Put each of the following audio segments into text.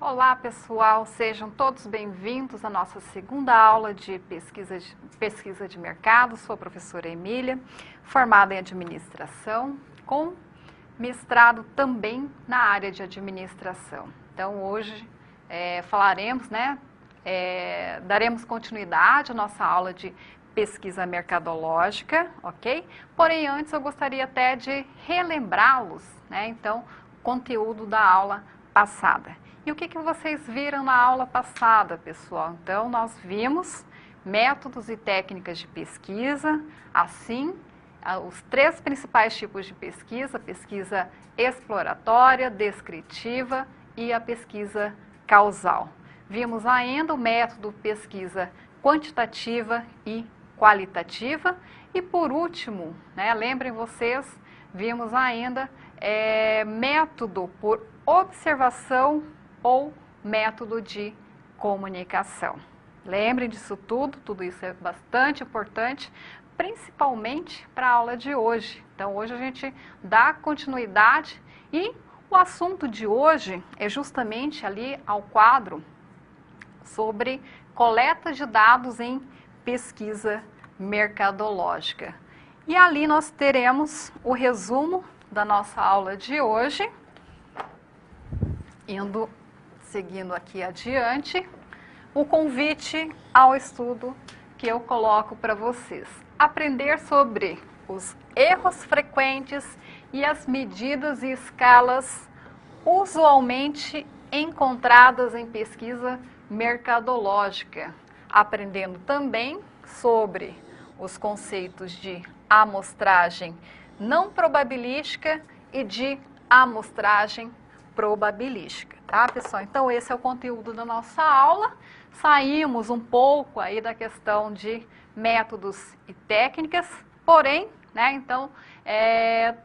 Olá pessoal, sejam todos bem-vindos à nossa segunda aula de pesquisa de mercado. Sou a professora Emília, formada em administração, com mestrado também na área de administração. Então hoje falaremos, daremos continuidade à nossa aula de pesquisa mercadológica, ok? Porém, antes eu gostaria até de relembrá-los, então, o conteúdo da aula passada. E o que vocês viram na aula passada, pessoal? Então, nós vimos métodos e técnicas de pesquisa, assim, os três principais tipos de pesquisa: pesquisa exploratória, descritiva e a pesquisa causal. Vimos ainda o método pesquisa quantitativa e qualitativa. E por último, lembrem vocês, vimos ainda método por observação ou método de comunicação. Lembrem disso tudo isso é bastante importante, principalmente para a aula de hoje. Então, hoje a gente dá continuidade e o assunto de hoje é justamente ali ao quadro sobre coleta de dados em pesquisa mercadológica. E ali nós teremos o resumo da nossa aula de hoje, seguindo aqui adiante, o convite ao estudo que eu coloco para vocês. Aprender sobre os erros frequentes e as medidas e escalas usualmente encontradas em pesquisa mercadológica. Aprendendo também sobre os conceitos de amostragem não probabilística e de amostragem probabilística, tá, pessoal? Então, esse é o conteúdo da nossa aula. Saímos um pouco aí da questão de métodos e técnicas, porém, então,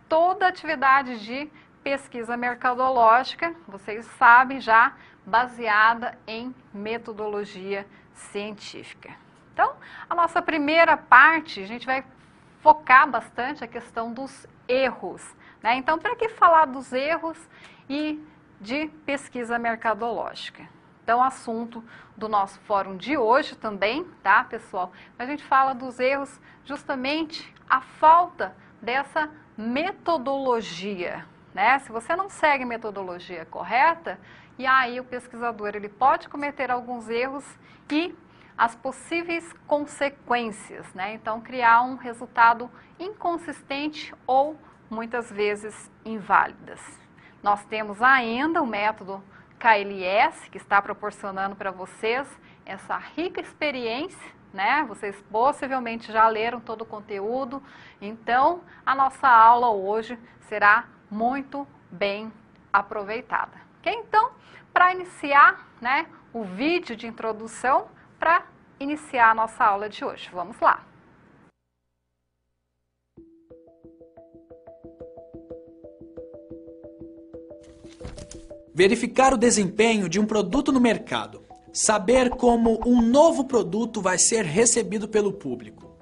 toda atividade de pesquisa mercadológica, vocês sabem, já baseada em metodologia científica. Então, a nossa primeira parte, a gente vai focar bastante a questão dos erros, Então, para que falar dos erros e de pesquisa mercadológica? Então, assunto do nosso fórum de hoje também, tá, pessoal? A gente fala dos erros justamente a falta dessa metodologia, Se você não segue a metodologia correta, e aí o pesquisador ele pode cometer alguns erros e as possíveis consequências, Então, criar um resultado inconsistente ou muitas vezes inválidas. Nós temos ainda o método KLS, que está proporcionando para vocês essa rica experiência, Vocês possivelmente já leram todo o conteúdo, então a nossa aula hoje será muito bem aproveitada. Ok? Então, para iniciar, o vídeo de introdução, para iniciar a nossa aula de hoje. Vamos lá! Verificar o desempenho de um produto no mercado. Saber como um novo produto vai ser recebido pelo público.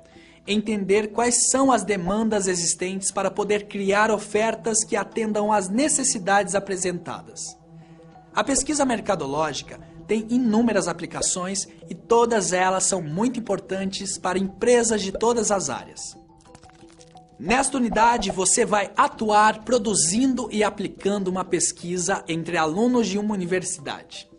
Entender quais são as demandas existentes para poder criar ofertas que atendam às necessidades apresentadas. A pesquisa mercadológica tem inúmeras aplicações e todas elas são muito importantes para empresas de todas as áreas. Nesta unidade, você vai atuar produzindo e aplicando uma pesquisa entre alunos de uma universidade.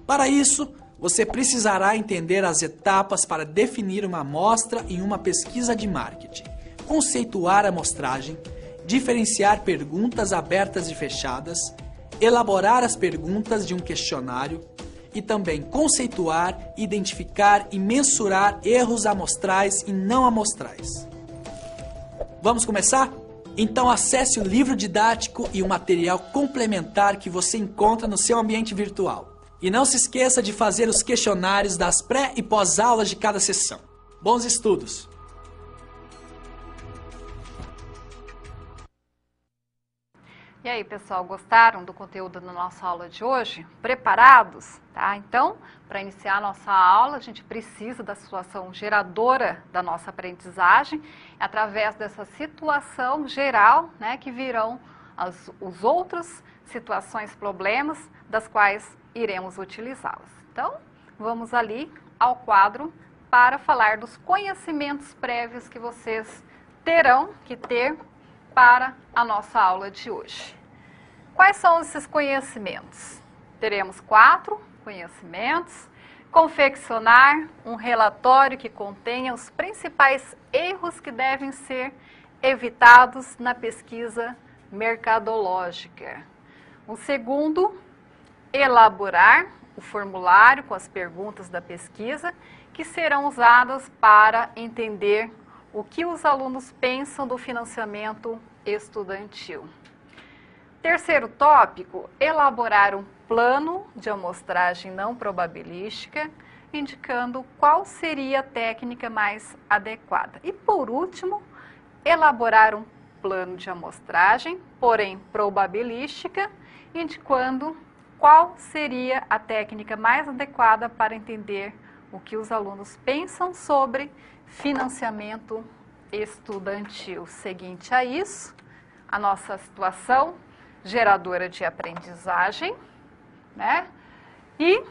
Para isso, você precisará entender as etapas para definir uma amostra em uma pesquisa de marketing, conceituar a amostragem, diferenciar perguntas abertas e fechadas, elaborar as perguntas de um questionário e também conceituar, identificar e mensurar erros amostrais e não amostrais. Vamos começar? Então acesse o livro didático e o material complementar que você encontra no seu ambiente virtual. E não se esqueça de fazer os questionários das pré- e pós-aulas de cada sessão. Bons estudos! E aí, pessoal, gostaram do conteúdo da nossa aula de hoje? Preparados? Tá? Então, para iniciar a nossa aula, a gente precisa da situação geradora da nossa aprendizagem. Através dessa situação geral, que virão os outros situações, problemas, das quais iremos utilizá-las. Então, vamos ali ao quadro para falar dos conhecimentos prévios que vocês terão que ter para a nossa aula de hoje. Quais são esses conhecimentos? Teremos 4 conhecimentos. Confeccionar um relatório que contenha os principais erros que devem ser evitados na pesquisa mercadológica. O segundo, elaborar o formulário com as perguntas da pesquisa que serão usadas para entender o que os alunos pensam do financiamento estudantil. Terceiro tópico, elaborar um plano de amostragem não probabilística, indicando qual seria a técnica mais adequada. E por último, elaborar um plano de amostragem, porém probabilística, indicando qual seria a técnica mais adequada para entender o que os alunos pensam sobre financiamento estudantil. Seguinte a isso, a nossa situação geradora de aprendizagem, né? E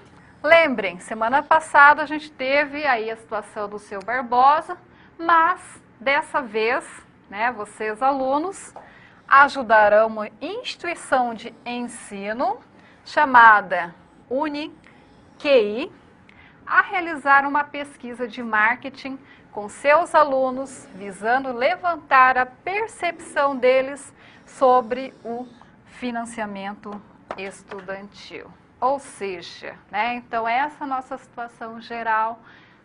lembrem, semana passada a gente teve aí a situação do seu Barbosa, mas dessa vez, né, vocês alunos ajudarão uma instituição de ensino chamada UniQI a realizar uma pesquisa de marketing com seus alunos, visando levantar a percepção deles sobre o financiamento estudantil. Ou seja, né, então essa é a nossa situação geral,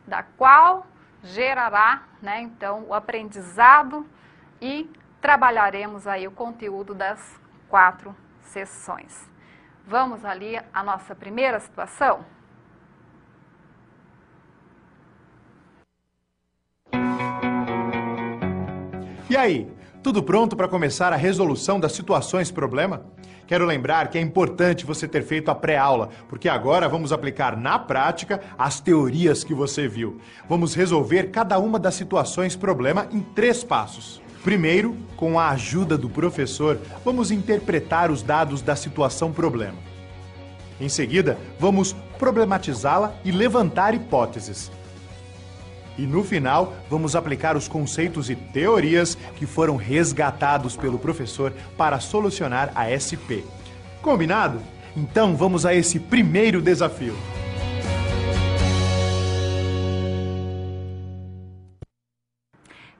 da qual gerará, né, então, o aprendizado e trabalharemos aí o conteúdo das 4 sessões. Vamos ali à nossa primeira situação? E aí, tudo pronto para começar a resolução das situações problema? Quero lembrar que é importante você ter feito a pré-aula, porque agora vamos aplicar na prática as teorias que você viu. Vamos resolver cada uma das situações problema em 3 passos. Primeiro, com a ajuda do professor, vamos interpretar os dados da situação problema. Em seguida, vamos problematizá-la e levantar hipóteses. E no final, vamos aplicar os conceitos e teorias que foram resgatados pelo professor para solucionar a SP. Combinado? Então vamos a esse primeiro desafio.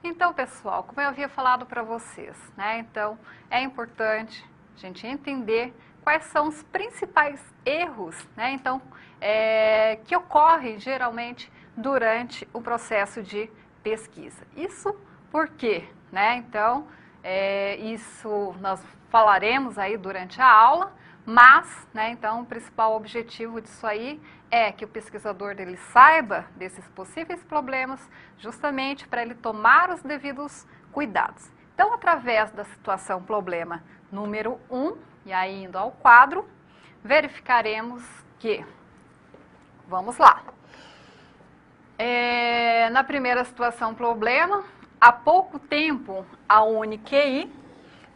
Então, pessoal, como eu havia falado para vocês, né? Então, é importante a gente entender quais são os principais erros, né? Então, que ocorrem geralmente durante o processo de pesquisa. Isso por quê? Né? Então, isso nós falaremos aí durante a aula, mas, né, então, o principal objetivo disso aí é que o pesquisador dele saiba desses possíveis problemas, justamente para ele tomar os devidos cuidados. Então, através da situação problema número 1, e aí indo ao quadro, verificaremos que, vamos lá. Na primeira situação problema, há pouco tempo a UniQI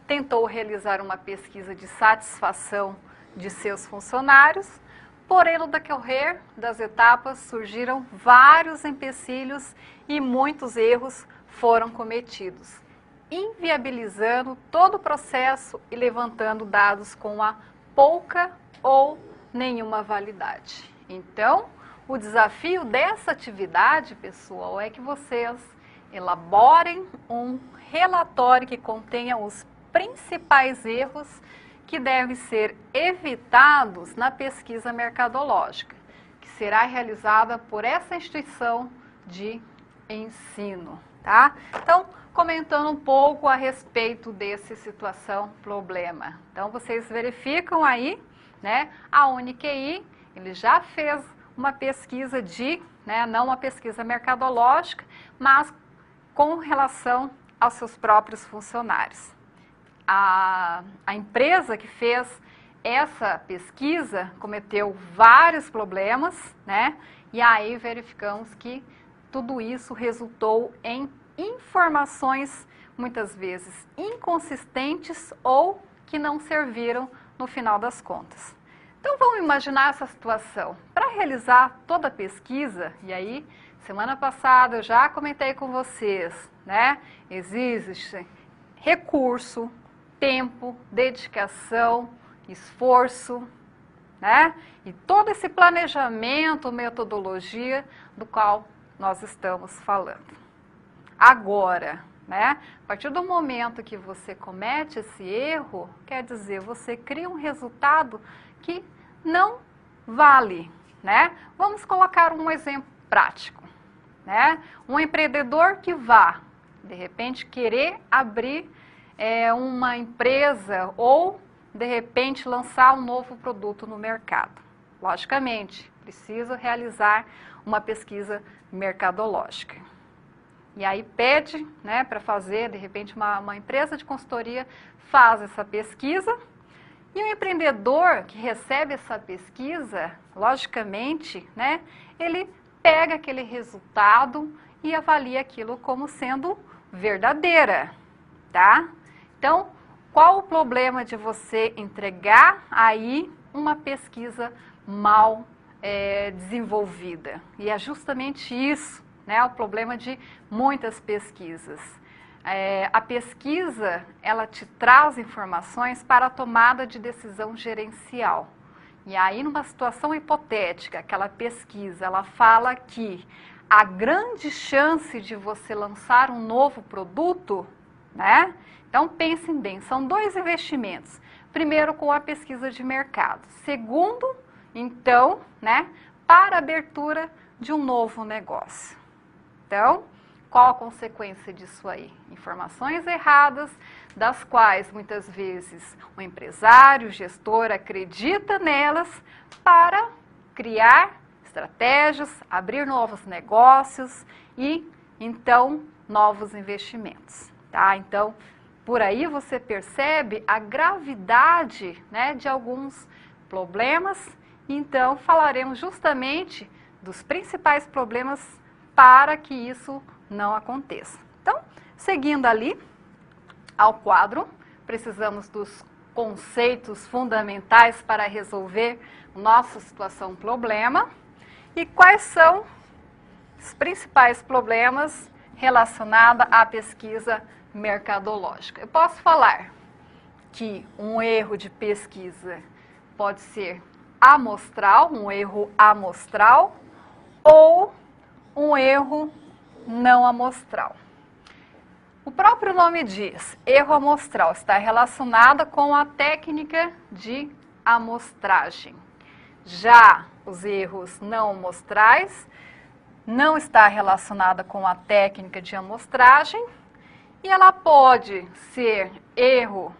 tentou realizar uma pesquisa de satisfação de seus funcionários, porém no decorrer das etapas surgiram vários empecilhos e muitos erros foram cometidos, inviabilizando todo o processo e levantando dados com a pouca ou nenhuma validade. Então, o desafio dessa atividade, pessoal, é que vocês elaborem um relatório que contenha os principais erros que devem ser evitados na pesquisa mercadológica, que será realizada por essa instituição de ensino, tá? Então, comentando um pouco a respeito dessa situação problema. Então, vocês verificam aí, né, a UniQI, ele já fez uma pesquisa não uma pesquisa mercadológica, mas com relação aos seus próprios funcionários. A empresa que fez essa pesquisa cometeu vários problemas, né? E aí verificamos que tudo isso resultou em informações muitas vezes inconsistentes ou que não serviram no final das contas. Então vamos imaginar essa situação. Para realizar toda a pesquisa, e aí semana passada eu já comentei com vocês, né? Existe recurso, tempo, dedicação, esforço, né? E todo esse planejamento, metodologia do qual nós estamos falando. Agora, né? A partir do momento que você comete esse erro, quer dizer, você cria um resultado que não vale, né? Vamos colocar um exemplo prático, né? Um empreendedor que vá, de repente, querer abrir uma empresa ou, de repente, lançar um novo produto no mercado. Logicamente, precisa realizar uma pesquisa mercadológica. E aí pede, né, para fazer, de repente, uma empresa de consultoria faz essa pesquisa. E o empreendedor que recebe essa pesquisa, logicamente, né, ele pega aquele resultado e avalia aquilo como sendo verdadeira, tá? Então, qual o problema de você entregar aí uma pesquisa mal desenvolvida? E é justamente isso, né, o problema de muitas pesquisas. A pesquisa, ela te traz informações para a tomada de decisão gerencial. E aí, numa situação hipotética, aquela pesquisa, ela fala que a grande chance de você lançar um novo produto, né? Então, pensem bem, são 2 investimentos. Primeiro, com a pesquisa de mercado. Segundo, então, né, para a abertura de um novo negócio. Então, qual a consequência disso aí? Informações erradas, das quais muitas vezes o empresário, o gestor acredita nelas para criar estratégias, abrir novos negócios e, então, novos investimentos. Tá? Então, por aí você percebe a gravidade, né, de alguns problemas. Então, falaremos justamente dos principais problemas para que isso não aconteça. Então, seguindo ali ao quadro, precisamos dos conceitos fundamentais para resolver nossa situação problema. E quais são os principais problemas relacionados à pesquisa mercadológica? Eu posso falar que um erro de pesquisa pode ser amostral, um erro amostral, ou um erro não amostral. O próprio nome diz, erro amostral, está relacionado com a técnica de amostragem. Já os erros não amostrais não está relacionada com a técnica de amostragem e ela pode ser erro,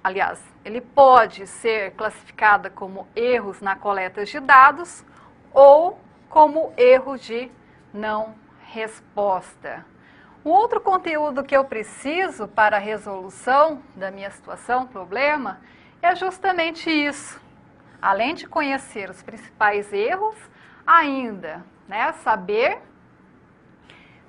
aliás, ele pode ser classificada como erros na coleta de dados ou como erro de não resposta. O outro conteúdo que eu preciso para a resolução da minha situação, problema, é justamente isso. Além de conhecer os principais erros, ainda, né, saber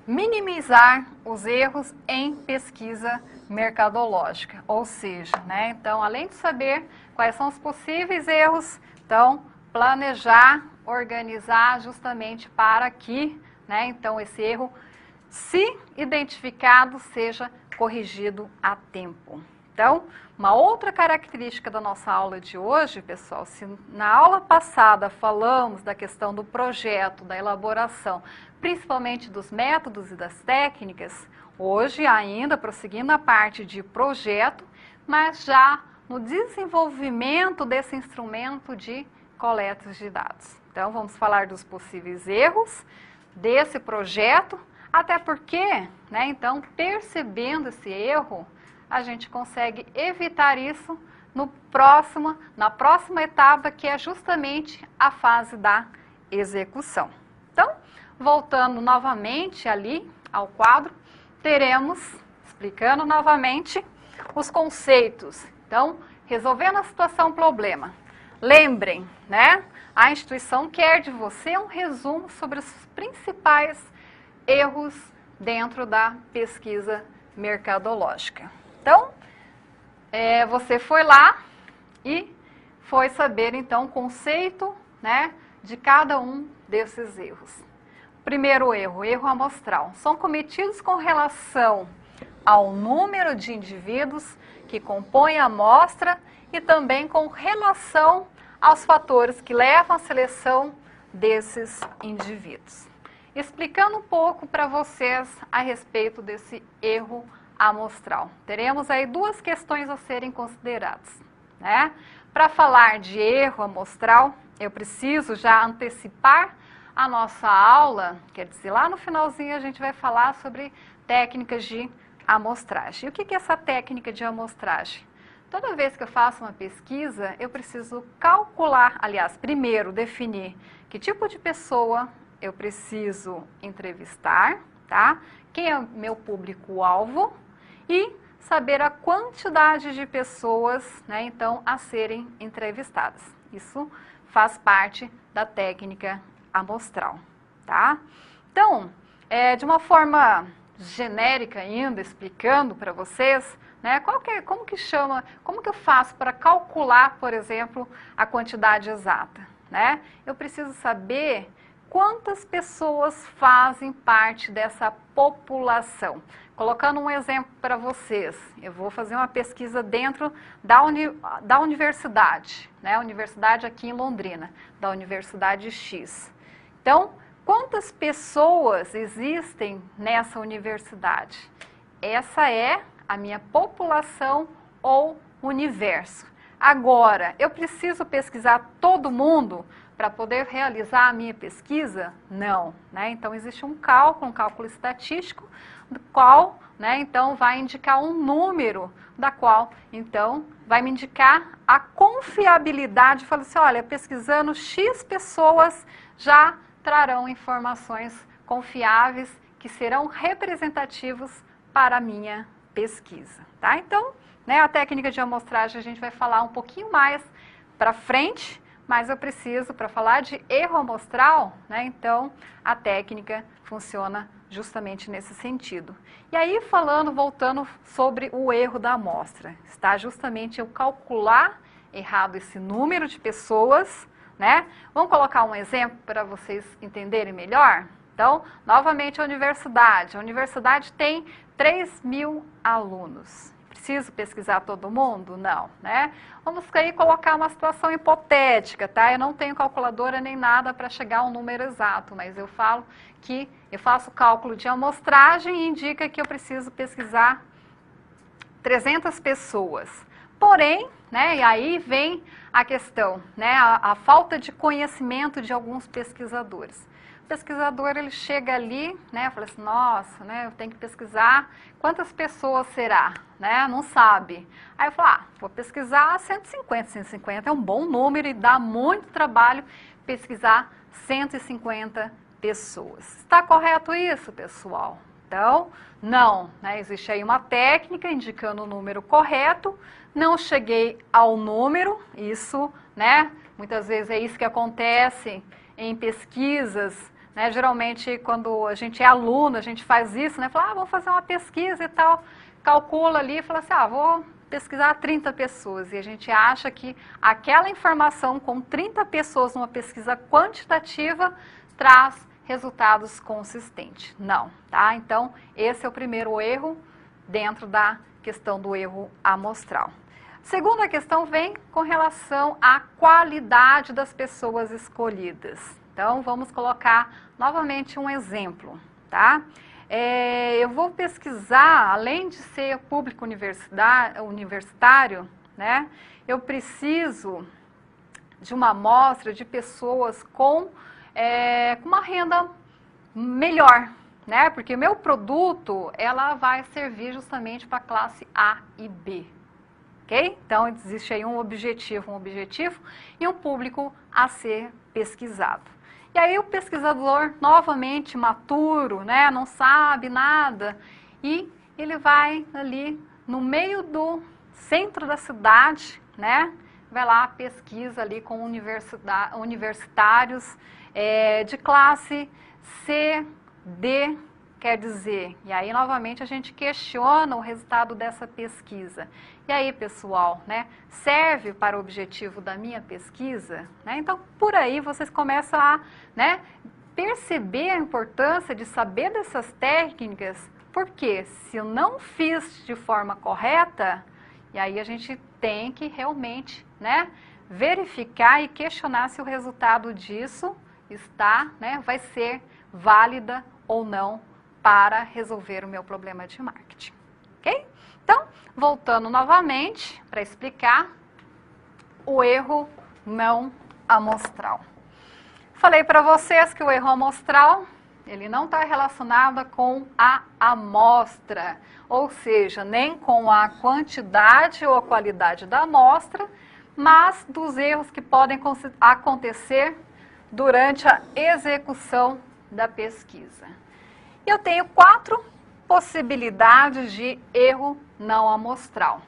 minimizar os erros em pesquisa mercadológica. Ou seja, né, então, além de saber quais são os possíveis erros, então, planejar, organizar justamente para que, né, então, esse erro, se identificado, seja corrigido a tempo. Então, uma outra característica da nossa aula de hoje, pessoal, se na aula passada falamos da questão do projeto, da elaboração, principalmente dos métodos e das técnicas, hoje ainda prosseguindo a parte de projeto, mas já no desenvolvimento desse instrumento de coleta de dados. Então, vamos falar dos possíveis erros desse projeto, até porque, né, então, percebendo esse erro, a gente consegue evitar isso na próxima etapa, que é justamente a fase da execução. Então, voltando novamente ali ao quadro, teremos, explicando novamente, os conceitos. Então, resolvendo a situação problema. Lembrem, né? A instituição quer de você um resumo sobre os principais erros dentro da pesquisa mercadológica. Então, você foi lá, E foi saber, então, o conceito, né, de cada um desses erros. Primeiro erro, erro amostral. São cometidos com relação ao número de indivíduos que compõem a amostra e também com relação aos fatores que levam à seleção desses indivíduos. Explicando um pouco para vocês a respeito desse erro amostral. Teremos aí duas questões a serem consideradas, né? Para falar de erro amostral, eu preciso já antecipar a nossa aula, quer dizer, lá no finalzinho a gente vai falar sobre técnicas de amostragem. E o que é essa técnica de amostragem? Toda vez que eu faço uma pesquisa, eu preciso calcular, aliás, primeiro definir que tipo de pessoa eu preciso entrevistar, tá? Quem é o meu público-alvo e saber a quantidade de pessoas, né, então, a serem entrevistadas. Isso faz parte da técnica amostral, tá? Então, de uma forma genérica ainda, explicando para vocês, né, como que eu faço para calcular, por exemplo, a quantidade exata, né? Eu preciso saber quantas pessoas fazem parte dessa população. Colocando um exemplo para vocês, eu vou fazer uma pesquisa dentro da universidade, né? Universidade aqui em Londrina, da Universidade X. Então, quantas pessoas existem nessa universidade? Essa é a minha população ou universo. Agora, eu preciso pesquisar todo mundo para poder realizar a minha pesquisa? Não, né? Então, existe um cálculo estatístico, do qual, né, então, vai indicar um número, da qual, então, vai me indicar a confiabilidade. Fala assim, olha, pesquisando X pessoas já trarão informações confiáveis que serão representativos para a minha pesquisa, tá? Então, né, a técnica de amostragem a gente vai falar um pouquinho mais para frente, mas eu preciso, para falar de erro amostral, né, então a técnica funciona justamente nesse sentido. E aí, voltando sobre o erro da amostra, está justamente eu calcular errado esse número de pessoas, né? Vamos colocar um exemplo para vocês entenderem melhor? Então, novamente a universidade tem 3.000 alunos. Preciso pesquisar todo mundo? Não, né? Vamos aí colocar uma situação hipotética, tá? Eu não tenho calculadora nem nada para chegar a um número exato, mas eu falo que eu faço cálculo de amostragem e indica que eu preciso pesquisar 300 pessoas. Porém, né, e aí vem a questão, né, a falta de conhecimento de alguns pesquisadores. O pesquisador, ele chega ali, né, fala assim, nossa, né, eu tenho que pesquisar quantas pessoas será, né, não sabe. Aí eu falo, vou pesquisar 150, 150 é um bom número e dá muito trabalho pesquisar 150 pessoas. Está correto isso, pessoal? Então, não, né, existe aí uma técnica indicando o número correto, não cheguei ao número, isso, né, muitas vezes é isso que acontece em pesquisas, né, geralmente quando a gente é aluno, a gente faz isso, né, fala, vamos fazer uma pesquisa e tal, calcula ali e fala assim, vou pesquisar 30 pessoas, e a gente acha que aquela informação com 30 pessoas numa pesquisa quantitativa traz resultados consistentes. Não, tá? Então, esse é o primeiro erro dentro da questão do erro amostral. Segunda questão vem com relação à qualidade das pessoas escolhidas. Então, vamos colocar novamente um exemplo, tá? Eu vou pesquisar, além de ser público universitário, né? Eu preciso de uma amostra de pessoas com uma renda melhor, né? Porque meu produto, ela vai servir justamente para a classe A e B, ok? Então, existe aí um objetivo e um público a ser pesquisado. E aí o pesquisador, novamente, maturo, né? Não sabe nada, e ele vai ali no meio do centro da cidade, né? Vai lá, pesquisa ali com universitários, de classe C, D, quer dizer, e aí novamente a gente questiona o resultado dessa pesquisa. E aí, pessoal, né, serve para o objetivo da minha pesquisa? Né? Então, por aí vocês começam a, né, perceber a importância de saber dessas técnicas, porque se eu não fiz de forma correta, e aí a gente tem que realmente, né, verificar e questionar se o resultado disso está, né, vai ser válida ou não para resolver o meu problema de marketing, ok? Então, voltando novamente para explicar o erro não amostral. Falei para vocês que o erro amostral, ele não está relacionado com a amostra, ou seja, nem com a quantidade ou a qualidade da amostra, mas dos erros que podem acontecer durante a execução da pesquisa. Eu tenho 4 possibilidades de erro não amostral,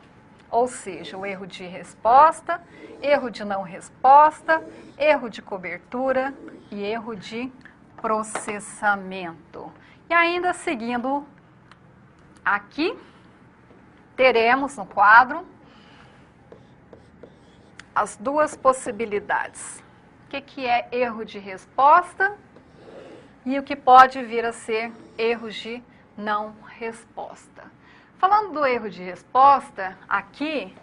ou seja, o erro de resposta, erro de não resposta, erro de cobertura e erro de processamento. E ainda seguindo aqui, teremos no quadro as 2 possibilidades. O que é erro de resposta e o que pode vir a ser erro de não resposta. Falando do erro de resposta, aqui,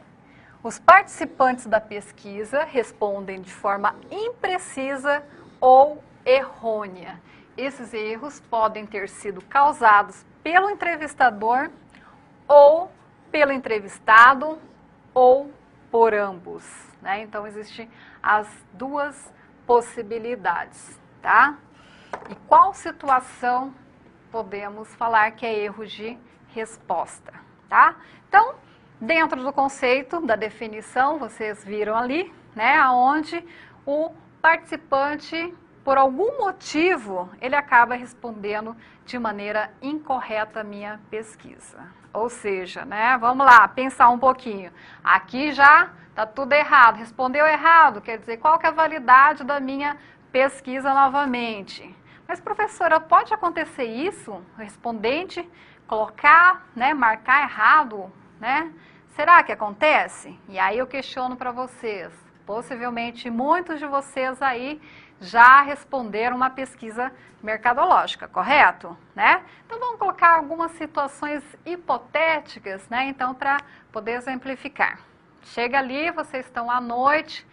os participantes da pesquisa respondem de forma imprecisa ou errônea. Esses erros podem ter sido causados pelo entrevistador ou pelo entrevistado ou por ambos, né? Então, existem as 2 possibilidades, tá? E qual situação podemos falar que é erro de resposta, tá? Então, dentro do conceito da definição, vocês viram ali, né, onde o participante, por algum motivo, ele acaba respondendo de maneira incorreta a minha pesquisa. Ou seja, né, vamos lá, pensar um pouquinho. Aqui já está tudo errado, respondeu errado, quer dizer, qual que é a validade da minha pesquisa novamente? Mas, professora, pode acontecer isso? O respondente colocar, né, marcar errado, né? Será que acontece? E aí eu questiono para vocês. Possivelmente muitos de vocês aí já responderam uma pesquisa mercadológica, correto? Né? Então vamos colocar algumas situações hipotéticas, né? Então, para poder exemplificar. Chega ali, vocês estão à noite,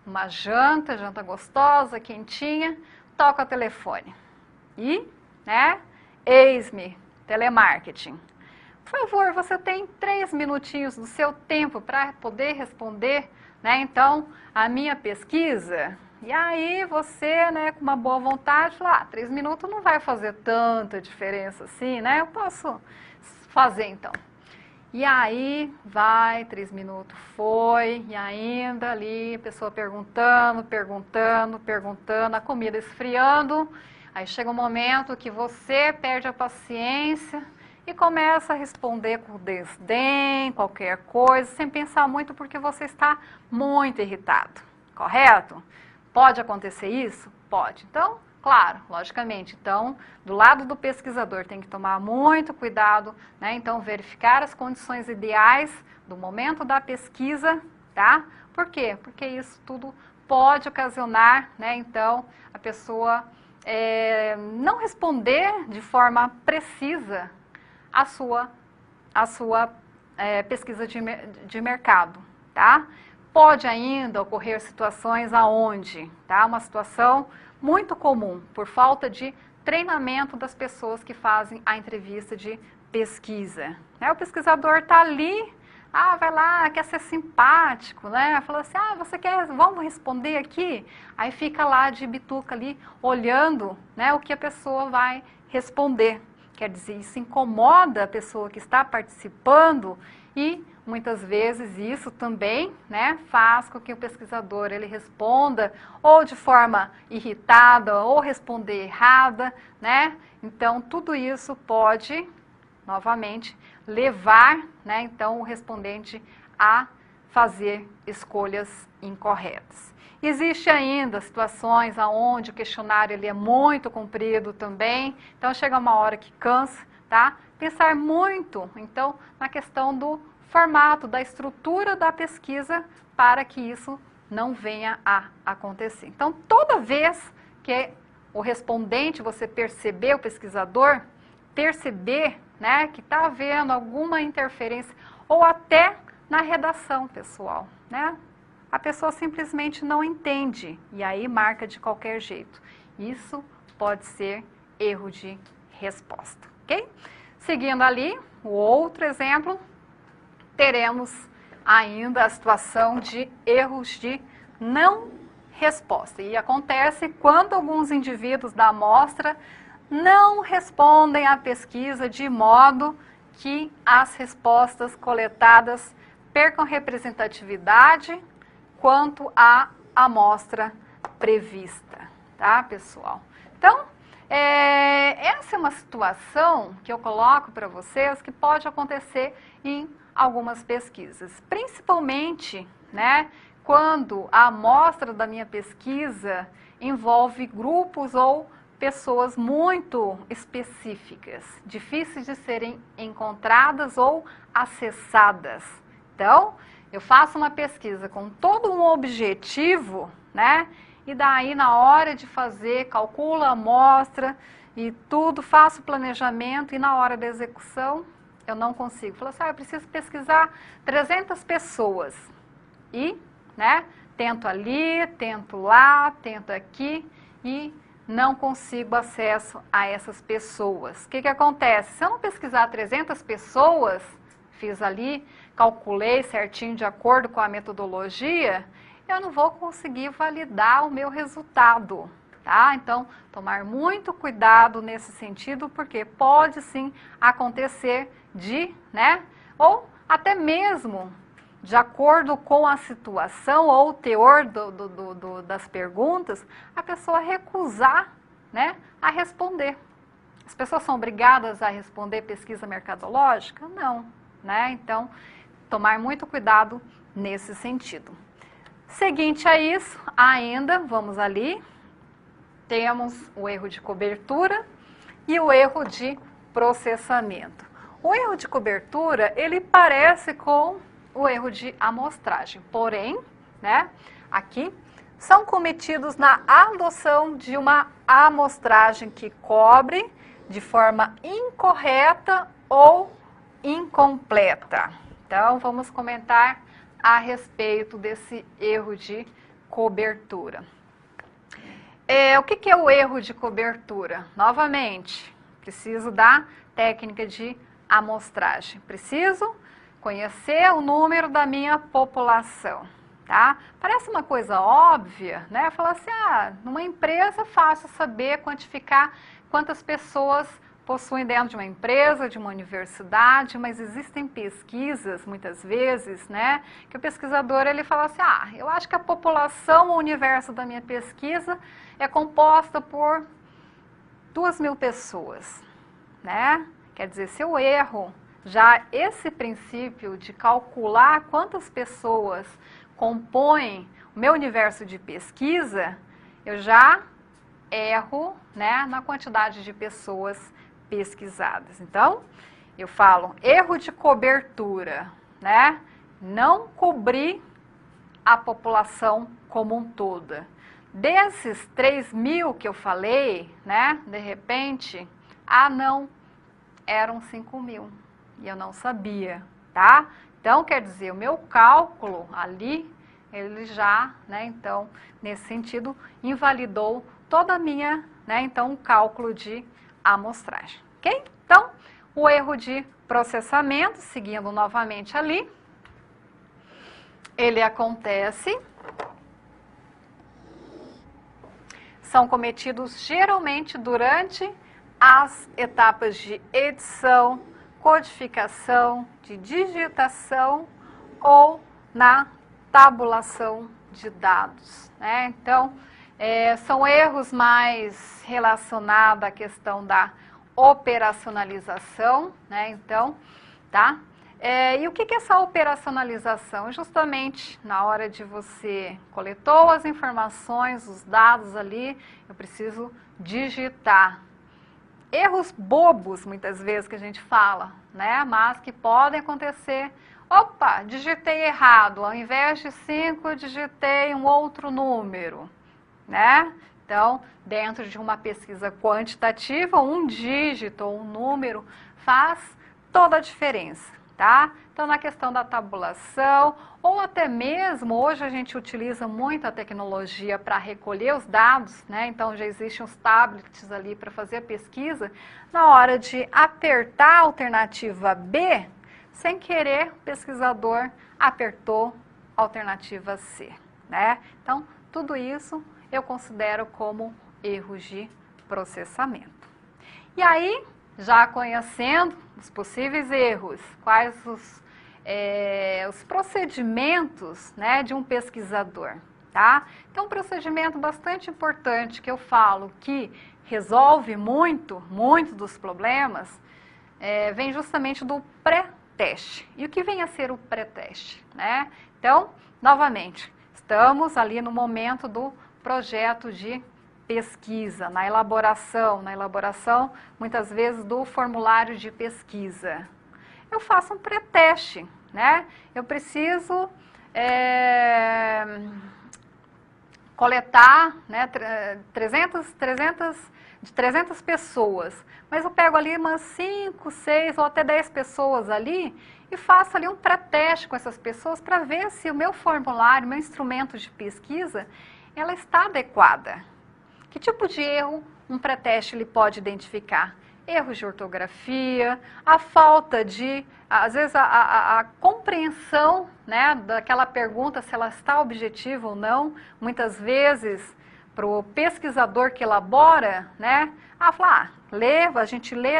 uma janta gostosa, quentinha, toca o telefone. E, né, eis-me, telemarketing. Por favor, você tem 3 minutinhos do seu tempo para poder responder, né, então, a minha pesquisa? E aí você, né, com uma boa vontade, fala, 3 minutos não vai fazer tanta diferença assim, né, eu posso fazer então. E aí, vai, 3 minutos foi, e ainda ali, a pessoa perguntando, a comida esfriando. Aí chega um momento que você perde a paciência e começa a responder com desdém, qualquer coisa, sem pensar muito, porque você está muito irritado, correto? Pode acontecer isso? Pode. Então, claro, logicamente, então, do lado do pesquisador tem que tomar muito cuidado, né? Então, verificar as condições ideais do momento da pesquisa, tá? Por quê? Porque isso tudo pode ocasionar, né? Então, a pessoa não responder de forma precisa a sua pesquisa de mercado, tá? Pode ainda ocorrer situações aonde, tá? Uma situação muito comum, por falta de treinamento das pessoas que fazem a entrevista de pesquisa. Né? O pesquisador está ali, vai lá, quer ser simpático, né? Fala assim, você quer, vamos responder aqui? Aí fica lá de bituca ali, olhando, né, o que a pessoa vai responder. Quer dizer, isso incomoda a pessoa que está participando e muitas vezes isso também, né, faz com que o pesquisador ele responda ou de forma irritada ou responder errada, né? Então, tudo isso pode, novamente, levar, né, então, o respondente a fazer escolhas incorretas. Existe ainda situações onde o questionário ele é muito comprido também, então chega uma hora que cansa, tá? Pensar muito, então, na questão do formato, da estrutura da pesquisa para que isso não venha a acontecer. Então, toda vez que o respondente, você perceber, o pesquisador, perceber, né, que está havendo alguma interferência, ou até na redação, pessoal, né? A pessoa simplesmente não entende e aí marca de qualquer jeito. Isso pode ser erro de resposta, ok? Seguindo ali, o outro exemplo, teremos ainda a situação de erros de não resposta. E acontece quando alguns indivíduos da amostra não respondem à pesquisa de modo que as respostas coletadas percam representatividade quanto à amostra prevista, tá, pessoal? Então, essa é uma situação que eu coloco para vocês que pode acontecer em algumas pesquisas, principalmente, né, quando a amostra da minha pesquisa envolve grupos ou pessoas muito específicas, difíceis de serem encontradas ou acessadas. Então, eu faço uma pesquisa com todo um objetivo, né? E daí, na hora de fazer, calculo a amostra e tudo, faço o planejamento e na hora da execução, eu não consigo. Falo assim, eu preciso pesquisar 300 pessoas. E, né, tento ali, tento lá, tento aqui e não consigo acesso a essas pessoas. O que acontece? Se eu não pesquisar 300 pessoas, fiz ali, calculei certinho de acordo com a metodologia, eu não vou conseguir validar o meu resultado, tá? Então, tomar muito cuidado nesse sentido, porque pode sim acontecer de, né, ou até mesmo de acordo com a situação ou o teor das perguntas, a pessoa recusar, né, a responder. As pessoas são obrigadas a responder pesquisa mercadológica? Não, né? Então, tomar muito cuidado nesse sentido. Seguinte a isso, ainda, vamos ali, temos o erro de cobertura e o erro de processamento. O erro de cobertura, ele parece com o erro de amostragem, porém, né, aqui, são cometidos na adoção de uma amostragem que cobre de forma incorreta ou incompleta. Então, vamos comentar a respeito desse erro de cobertura. O que é o erro de cobertura? Novamente, preciso da técnica de amostragem. Preciso conhecer o número da minha população, tá? Parece uma coisa óbvia, né? Falar assim, numa empresa é fácil saber quantificar quantas pessoas possuem dentro de uma empresa, de uma universidade, mas existem pesquisas, muitas vezes, né, que o pesquisador, ele fala assim, eu acho que a população, o universo da minha pesquisa é composta por 2.000 pessoas, né? Quer dizer, se eu erro já esse princípio de calcular quantas pessoas compõem o meu universo de pesquisa, eu já erro, né, na quantidade de pessoas pesquisadas. Então, eu falo erro de cobertura, né? Não cobrir a população como um todo. Desses 3.000 que eu falei, né, de repente, não, eram 5.000 e eu não sabia, tá? Então, quer dizer, o meu cálculo ali, ele já, né, então, nesse sentido, invalidou toda a minha, né, então, o cálculo de amostragem, ok? Então, o erro de processamento, seguindo novamente ali, ele acontece, são cometidos geralmente durante as etapas de edição, codificação, de digitação ou na tabulação de dados, né? Então, são erros mais relacionados à questão da operacionalização, né? Então, tá? E o que é essa operacionalização? Justamente na hora de você coletou as informações, os dados ali, eu preciso digitar. Erros bobos, muitas vezes, que a gente fala, né? Mas que podem acontecer. Opa, digitei errado, ao invés de 5, eu digitei um outro número, né? Então, dentro de uma pesquisa quantitativa, um dígito ou um número faz toda a diferença, tá? Então, na questão da tabulação, ou até mesmo, hoje a gente utiliza muito a tecnologia para recolher os dados, né? Então, já existem os tablets ali para fazer a pesquisa. Na hora de apertar a alternativa B, sem querer, o pesquisador apertou a alternativa C, né? Então, tudo isso eu considero como erros de processamento. E aí, já conhecendo os possíveis erros, quais os procedimentos, né, de um pesquisador, tá? Então, um procedimento bastante importante que eu falo que resolve muito dos problemas, vem justamente do pré-teste. E o que vem a ser o pré-teste, né? Então, novamente, estamos ali no momento do projeto de pesquisa, na elaboração muitas vezes do formulário de pesquisa. Eu faço um pré-teste, né? Eu preciso coletar, né, 300 pessoas, mas eu pego ali umas 5, 6 ou até 10 pessoas ali e faço ali um pré-teste com essas pessoas para ver se o meu formulário, meu instrumento de pesquisa, ela está adequada. Que tipo de erro um pré-teste ele pode identificar? Erros de ortografia, a falta de, às vezes, a compreensão, né, daquela pergunta, se ela está objetiva ou não. Muitas vezes, para o pesquisador que elabora, né, a gente lê,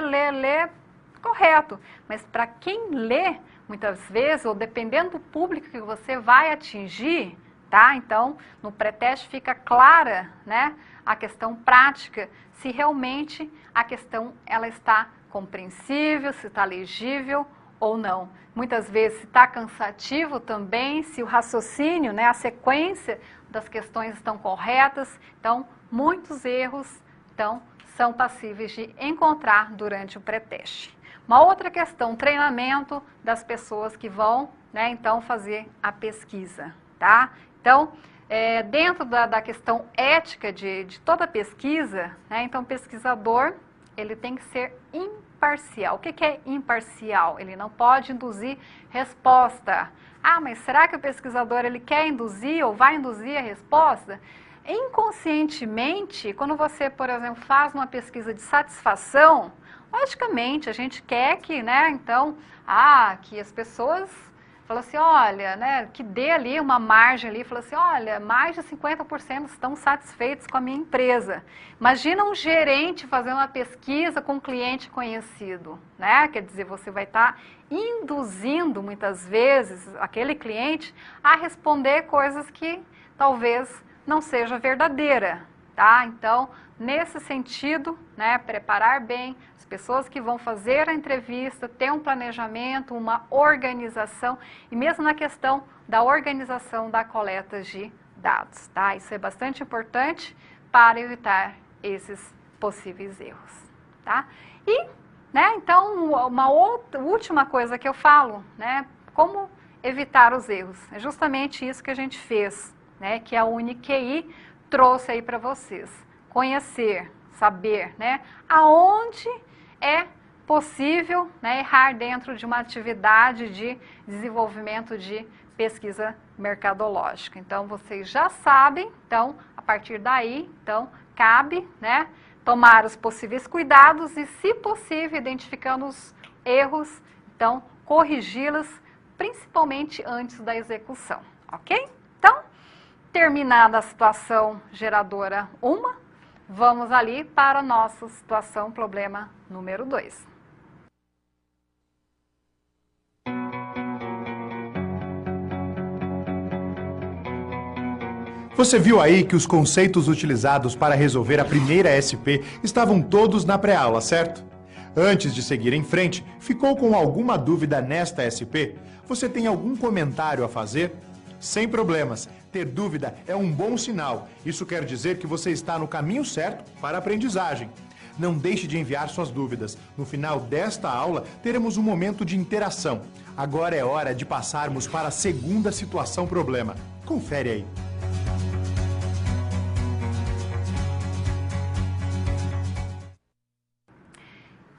correto. Mas para quem lê, muitas vezes, ou dependendo do público que você vai atingir, tá? Então, no pré-teste fica clara, né, a questão prática, se realmente a questão ela está compreensível, se está legível ou não. Muitas vezes se está cansativo também, se o raciocínio, né, a sequência das questões estão corretas. Então, muitos erros são passíveis de encontrar durante o pré-teste. Uma outra questão, treinamento das pessoas que vão, né, então fazer a pesquisa, tá? Então, dentro da questão ética de toda pesquisa, né, então o pesquisador ele tem que ser imparcial. O que é imparcial? Ele não pode induzir resposta. Ah, mas será que o pesquisador ele quer induzir ou vai induzir a resposta? Inconscientemente, quando você, por exemplo, faz uma pesquisa de satisfação, logicamente a gente quer que, né, então, que as pessoas falam assim, olha, né, que dê ali uma margem ali, fala assim, olha, mais de 50% estão satisfeitos com a minha empresa. Imagina um gerente fazendo uma pesquisa com um cliente conhecido, né? Quer dizer, você vai estar induzindo muitas vezes aquele cliente a responder coisas que talvez não seja verdadeira, tá? Então, nesse sentido, né, preparar bem as pessoas que vão fazer a entrevista, ter um planejamento, uma organização, e mesmo na questão da organização da coleta de dados, tá? Isso é bastante importante para evitar esses possíveis erros, tá? E, né, então, uma última coisa que eu falo, né, como evitar os erros, é justamente isso que a gente fez, né, que a UniQI trouxe aí para vocês. Conhecer, saber, né, aonde é possível, né, errar dentro de uma atividade de desenvolvimento de pesquisa mercadológica. Então, vocês já sabem, então, a partir daí, então, cabe, né, tomar os possíveis cuidados e, se possível, identificando os erros, então, corrigi-los, principalmente antes da execução, ok? Então, terminada a situação geradora 1, vamos ali para a nossa situação, problema número 2. Você viu aí que os conceitos utilizados para resolver a primeira SP estavam todos na pré-aula, certo? Antes de seguir em frente, ficou com alguma dúvida nesta SP? Você tem algum comentário a fazer? Sem problemas. Ter dúvida é um bom sinal. Isso quer dizer que você está no caminho certo para a aprendizagem. Não deixe de enviar suas dúvidas. No final desta aula, teremos um momento de interação. Agora é hora de passarmos para a segunda situação problema. Confere aí.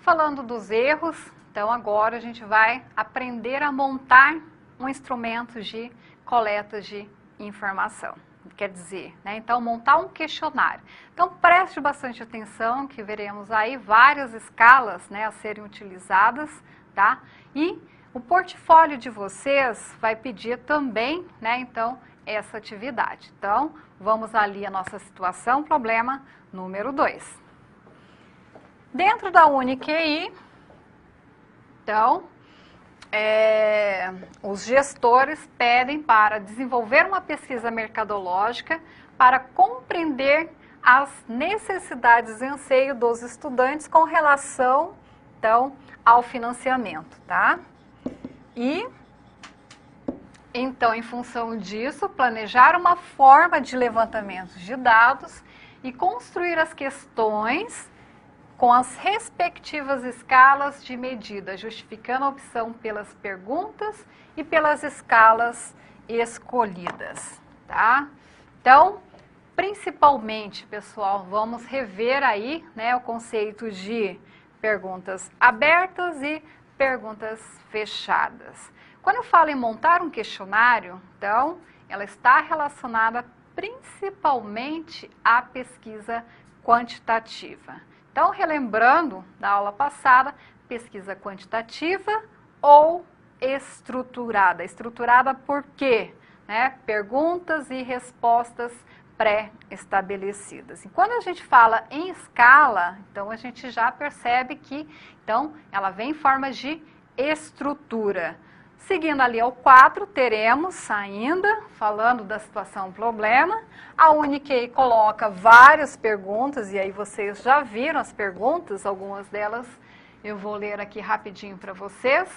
Falando dos erros, então agora a gente vai aprender a montar um instrumento de coleta de informação. Quer dizer, né? Então montar um questionário. Então preste bastante atenção que veremos aí várias escalas, né, a serem utilizadas, tá? E o portfólio de vocês vai pedir também, né, então, essa atividade. Então, vamos ali a nossa situação, problema número 2. Dentro da UniQI, então, os gestores pedem para desenvolver uma pesquisa mercadológica para compreender as necessidades e anseio dos estudantes com relação, então, ao financiamento, tá? E, então, em função disso, planejar uma forma de levantamento de dados e construir as questões com as respectivas escalas de medida, justificando a opção pelas perguntas e pelas escalas escolhidas, tá? Então, principalmente, pessoal, vamos rever aí, né, o conceito de perguntas abertas e perguntas fechadas. Quando eu falo em montar um questionário, então, ela está relacionada principalmente à pesquisa quantitativa. Então, relembrando da aula passada, pesquisa quantitativa ou estruturada. Estruturada por quê? Né? Perguntas e respostas pré-estabelecidas. E quando a gente fala em escala, então a gente já percebe que então, ela vem em forma de estrutura. Seguindo ali ao 4, teremos ainda, falando da situação problema, a UniQI coloca várias perguntas, e aí vocês já viram as perguntas, algumas delas eu vou ler aqui rapidinho para vocês.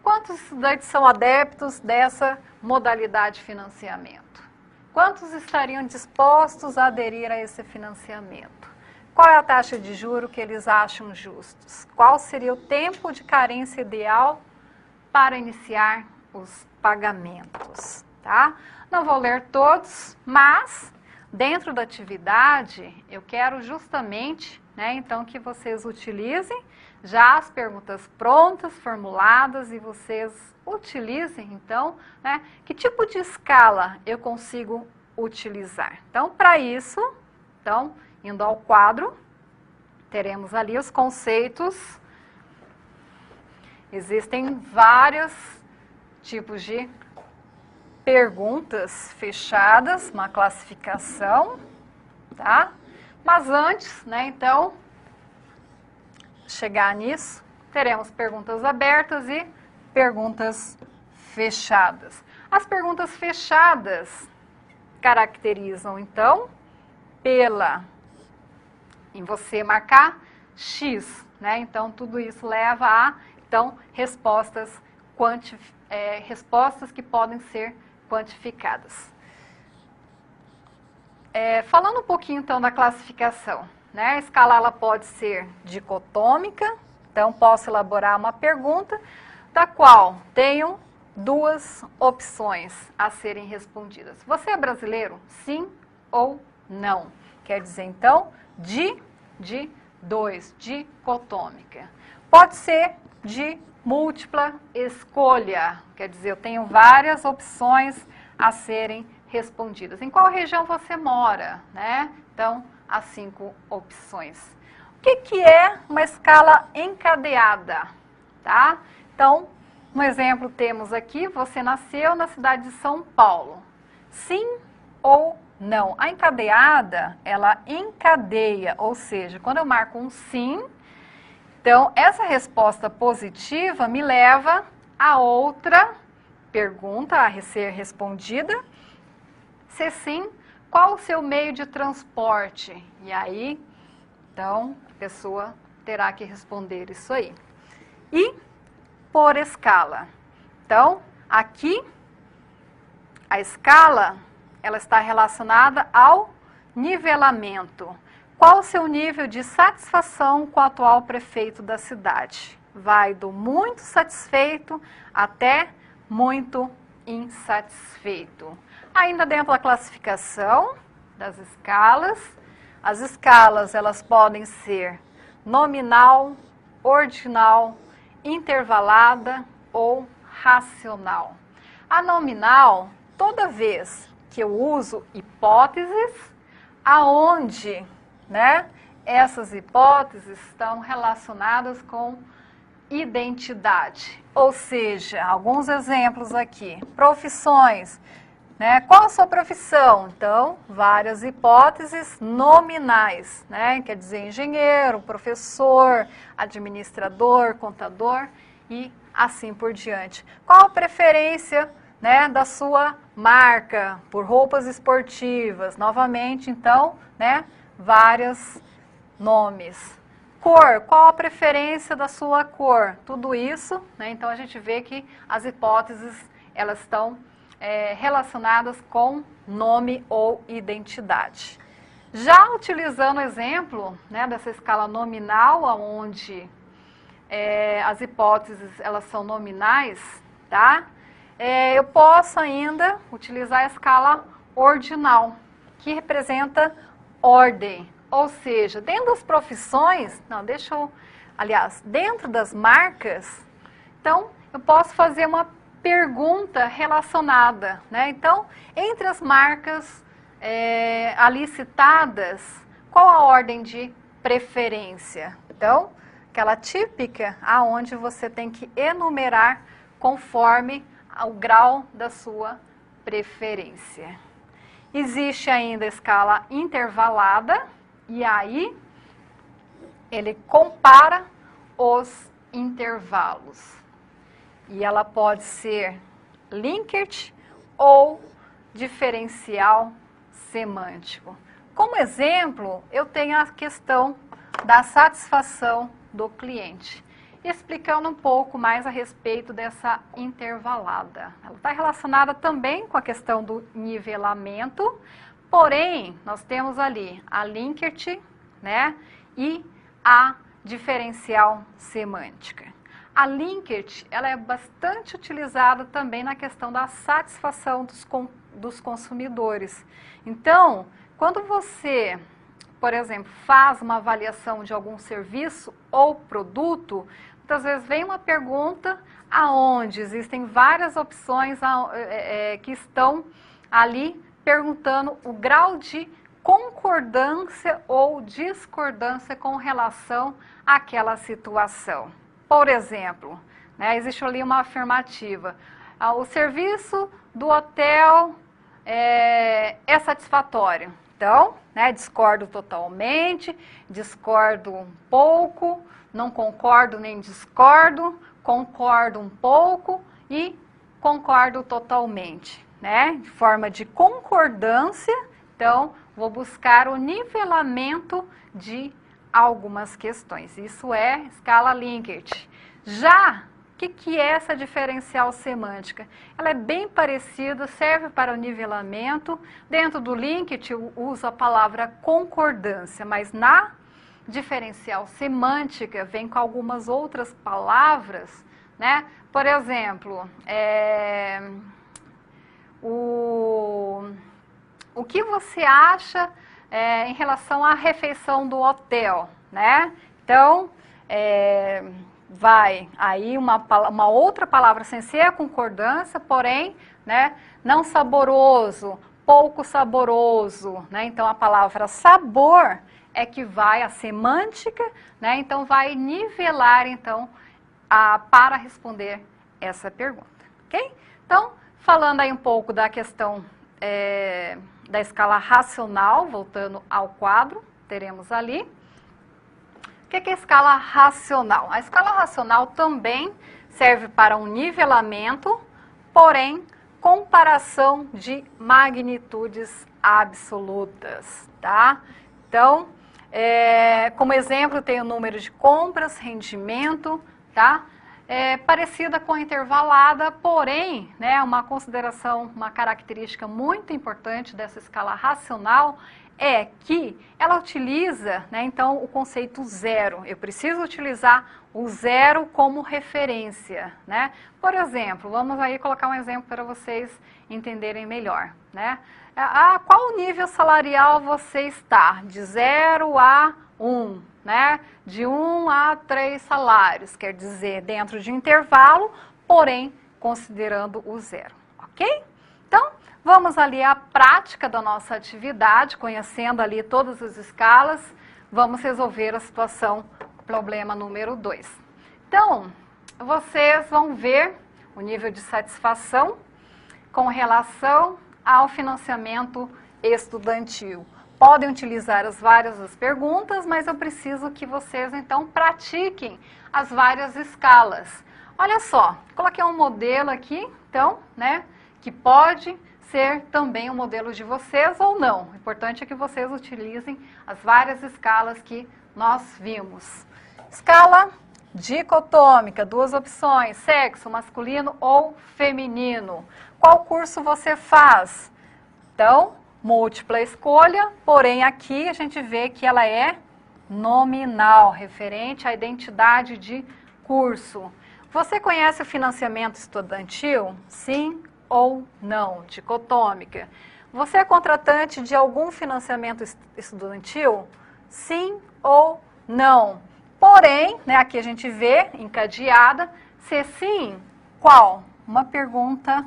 Quantos estudantes são adeptos dessa modalidade de financiamento? Quantos estariam dispostos a aderir a esse financiamento? Qual é a taxa de juros que eles acham justos? Qual seria o tempo de carência ideal para iniciar os pagamentos, tá? Não vou ler todos, mas dentro da atividade eu quero justamente, né, então que vocês utilizem já as perguntas prontas, formuladas e vocês utilizem, então, né, que tipo de escala eu consigo utilizar. Então, para isso, então, indo ao quadro, teremos ali os conceitos. Existem vários tipos de perguntas fechadas, uma classificação, tá? Mas antes, né, então, chegar nisso, teremos perguntas abertas e perguntas fechadas. As perguntas fechadas caracterizam, então, em você marcar X, né? Então, tudo isso leva a então, respostas que podem ser quantificadas. Falando um pouquinho, então, da classificação, né? A escala ela pode ser dicotômica, então, posso elaborar uma pergunta, da qual tenho duas opções a serem respondidas. Você é brasileiro? Sim ou não? Quer dizer, então, de 2, dicotômica. Pode ser de múltipla escolha, quer dizer, eu tenho várias opções a serem respondidas. Em qual região você mora, né? Então, as 5 opções. O que é uma escala encadeada, tá? Então, um exemplo temos aqui, você nasceu na cidade de São Paulo. Sim ou não? A encadeada, ela encadeia, ou seja, quando eu marco um sim, então, essa resposta positiva me leva a outra pergunta a ser respondida. Se sim, qual o seu meio de transporte? E aí, então, a pessoa terá que responder isso aí. E por escala. Então, aqui, a escala, ela está relacionada ao nivelamento. Qual o seu nível de satisfação com o atual prefeito da cidade? Vai do muito satisfeito até muito insatisfeito. Ainda dentro da classificação das escalas, as escalas elas podem ser nominal, ordinal, intervalada ou racional. A nominal, toda vez que eu uso hipóteses, aonde, né, essas hipóteses estão relacionadas com identidade. Ou seja, alguns exemplos aqui. Profissões, né? Qual a sua profissão? Então, várias hipóteses nominais, né? Quer dizer, engenheiro, professor, administrador, contador e assim por diante. Qual a preferência, né, da sua marca por roupas esportivas? Novamente, então, né, vários nomes. Cor, qual a preferência da sua cor? Tudo isso, né, então a gente vê que as hipóteses, elas estão relacionadas com nome ou identidade. Já utilizando o exemplo, né, dessa escala nominal, onde as hipóteses elas são nominais, tá? Eu posso ainda utilizar a escala ordinal, que representa ordem. Ou seja, dentro das profissões, dentro das marcas, então, eu posso fazer uma pergunta relacionada, né? Então, entre as marcas ali citadas, qual a ordem de preferência? Então, aquela típica, aonde você tem que enumerar conforme o grau da sua preferência. Existe ainda a escala intervalada, e aí ele compara os intervalos. E ela pode ser Likert ou diferencial semântico. Como exemplo, eu tenho a questão da satisfação do cliente, explicando um pouco mais a respeito dessa intervalada. Ela está relacionada também com a questão do nivelamento, porém, nós temos ali a Likert, né, e a diferencial semântica. A Likert, ela é bastante utilizada também na questão da satisfação dos consumidores. Então, quando você, por exemplo, faz uma avaliação de algum serviço ou produto, muitas vezes vem uma pergunta aonde existem várias opções que estão ali perguntando o grau de concordância ou discordância com relação àquela situação. Por exemplo, né, existe ali uma afirmativa. O serviço do hotel é satisfatório. Então, né, discordo totalmente, discordo um pouco, não concordo nem discordo, concordo um pouco e concordo totalmente, né? De forma de concordância, então, vou buscar o nivelamento de algumas questões. Isso é escala Likert. Já, o que é essa diferencial semântica? Ela é bem parecida, serve para o nivelamento. Dentro do Likert, eu uso a palavra concordância, mas na diferencial semântica vem com algumas outras palavras, né? Por exemplo, o que você acha em relação à refeição do hotel, né? Então, vai aí uma outra palavra sem ser a concordância, porém, né, não saboroso, pouco saboroso, né? Então, a palavra sabor é que vai a semântica, né? Então, vai nivelar, então, para responder essa pergunta, ok? Então, falando aí um pouco da questão da escala racional, voltando ao quadro, teremos ali. O que é a escala racional? A escala racional também serve para um nivelamento, porém, comparação de magnitudes absolutas, tá? Então, Como exemplo, tem o número de compras, rendimento, tá? Parecida com a intervalada, porém, né, uma consideração, uma característica muito importante dessa escala racional é que ela utiliza, né, então, o conceito zero. Eu preciso utilizar o zero como referência, né? Por exemplo, vamos aí colocar um exemplo para vocês entenderem melhor, né? Qual nível salarial você está? De 0 a 1, né? De 1 a 3 salários, quer dizer, dentro de um intervalo, porém, considerando o zero, ok? Então, vamos ali à prática da nossa atividade, conhecendo ali todas as escalas, vamos resolver a situação, problema número 2. Então, vocês vão ver o nível de satisfação com relação ao financiamento estudantil. Podem utilizar as várias perguntas, mas eu preciso que vocês, então, pratiquem as várias escalas. Olha só, coloquei um modelo aqui, então, né, que pode ser também um modelo de vocês ou não. O importante é que vocês utilizem as várias escalas que nós vimos. Escala dicotômica, 2 opções, sexo masculino ou feminino. Qual curso você faz? Então, múltipla escolha, porém aqui a gente vê que ela é nominal, referente à identidade de curso. Você conhece o financiamento estudantil? Sim ou não? Dicotômica. Você é contratante de algum financiamento estudantil? Sim ou não? Porém, né, aqui a gente vê, encadeada, se sim, qual? Uma pergunta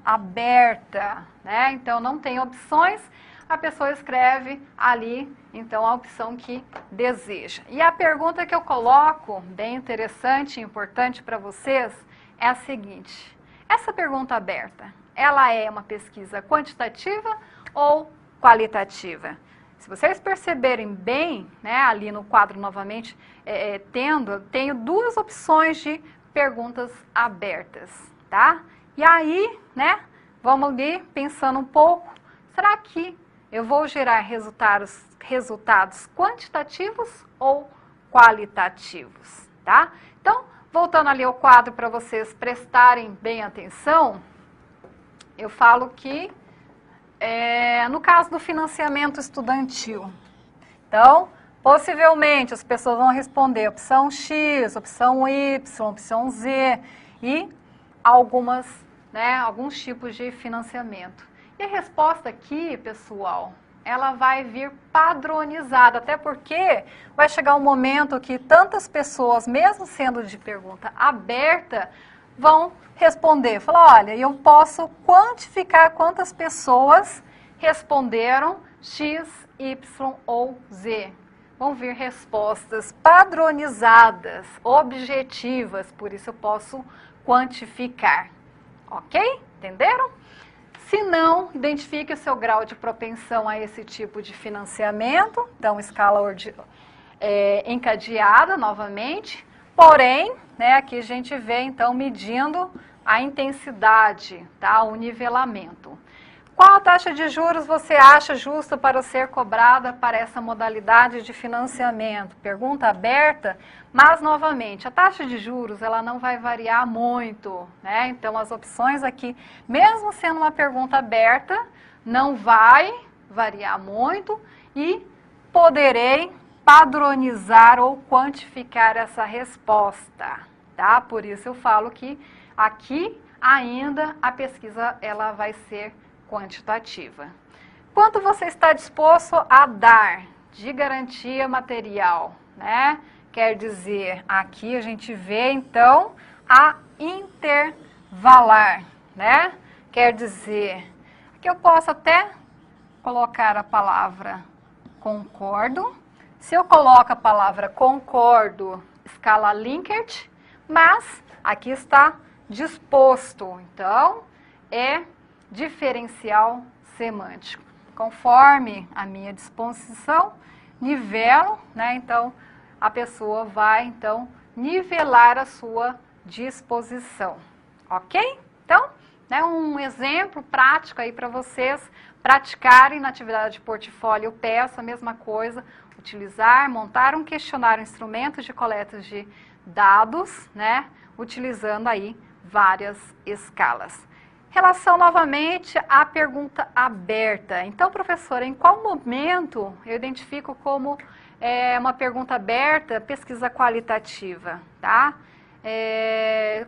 aberta, né? Então, não tem opções, a pessoa escreve ali, então, a opção que deseja. E a pergunta que eu coloco, bem interessante e importante para vocês, é a seguinte. Essa pergunta aberta, ela é uma pesquisa quantitativa ou qualitativa? Se vocês perceberem bem, né, ali no quadro novamente, tenho 2 opções de perguntas abertas, tá? E aí, né, vamos ali pensando um pouco, será que eu vou gerar resultados quantitativos ou qualitativos, tá? Então, voltando ali ao quadro para vocês prestarem bem atenção, eu falo que, no caso do financiamento estudantil, então, possivelmente as pessoas vão responder opção X, opção Y, opção Z e alguns tipos de financiamento. E a resposta aqui, pessoal, ela vai vir padronizada, até porque vai chegar um momento que tantas pessoas, mesmo sendo de pergunta aberta, vão responder. Falar, olha, eu posso quantificar quantas pessoas responderam X, Y ou Z. Vão vir respostas padronizadas, objetivas, por isso eu posso quantificar. Ok? Entenderam? Se não, identifique o seu grau de propensão a esse tipo de financiamento. Então, escala encadeada novamente. Porém, né, aqui a gente vê, então, medindo a intensidade, tá? O nivelamento. Qual a taxa de juros você acha justa para ser cobrada para essa modalidade de financiamento? Pergunta aberta, mas, novamente, a taxa de juros ela não vai variar muito, né? Então, as opções aqui, mesmo sendo uma pergunta aberta, não vai variar muito e poderei padronizar ou quantificar essa resposta, tá? Por isso eu falo que aqui ainda a pesquisa ela vai ser quantitativa. Quanto você está disposto a dar de garantia material, né? Quer dizer, aqui a gente vê, então, a intervalar, né? Quer dizer, que eu posso até colocar a palavra concordo. Se eu coloco a palavra concordo, escala Likert, mas aqui está disposto. Então, é diferencial semântico. Conforme a minha disposição, nivelo, né? Então, a pessoa vai, então, nivelar a sua disposição. Ok? Então, né, um exemplo prático aí para vocês praticarem na atividade de portfólio. Eu peço a mesma coisa, montar um questionário, instrumento de coleta de dados, né, utilizando aí várias escalas. Relação novamente à pergunta aberta. Então, professora, em qual momento eu identifico como uma pergunta aberta, pesquisa qualitativa, tá?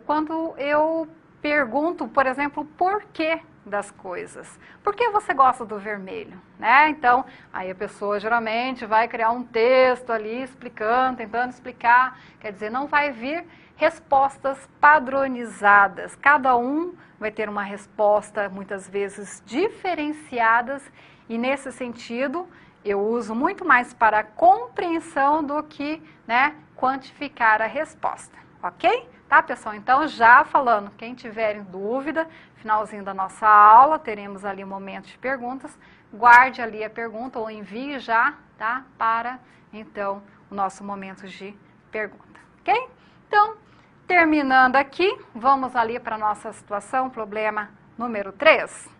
Quando eu pergunto, por exemplo, o porquê das coisas. Por que você gosta do vermelho? Né? Então, aí a pessoa geralmente vai criar um texto ali explicando, tentando explicar, quer dizer, não vai vir respostas padronizadas. Cada um vai ter uma resposta, muitas vezes, diferenciadas, e nesse sentido, eu uso muito mais para a compreensão do que, né, quantificar a resposta, ok? Tá, pessoal? Então, já falando, quem tiver em dúvida, finalzinho da nossa aula, teremos ali um momento de perguntas, guarde ali a pergunta ou envie já, tá, para, então, o nosso momento de pergunta, ok? Então, terminando aqui, vamos ali para a nossa situação, problema número 3.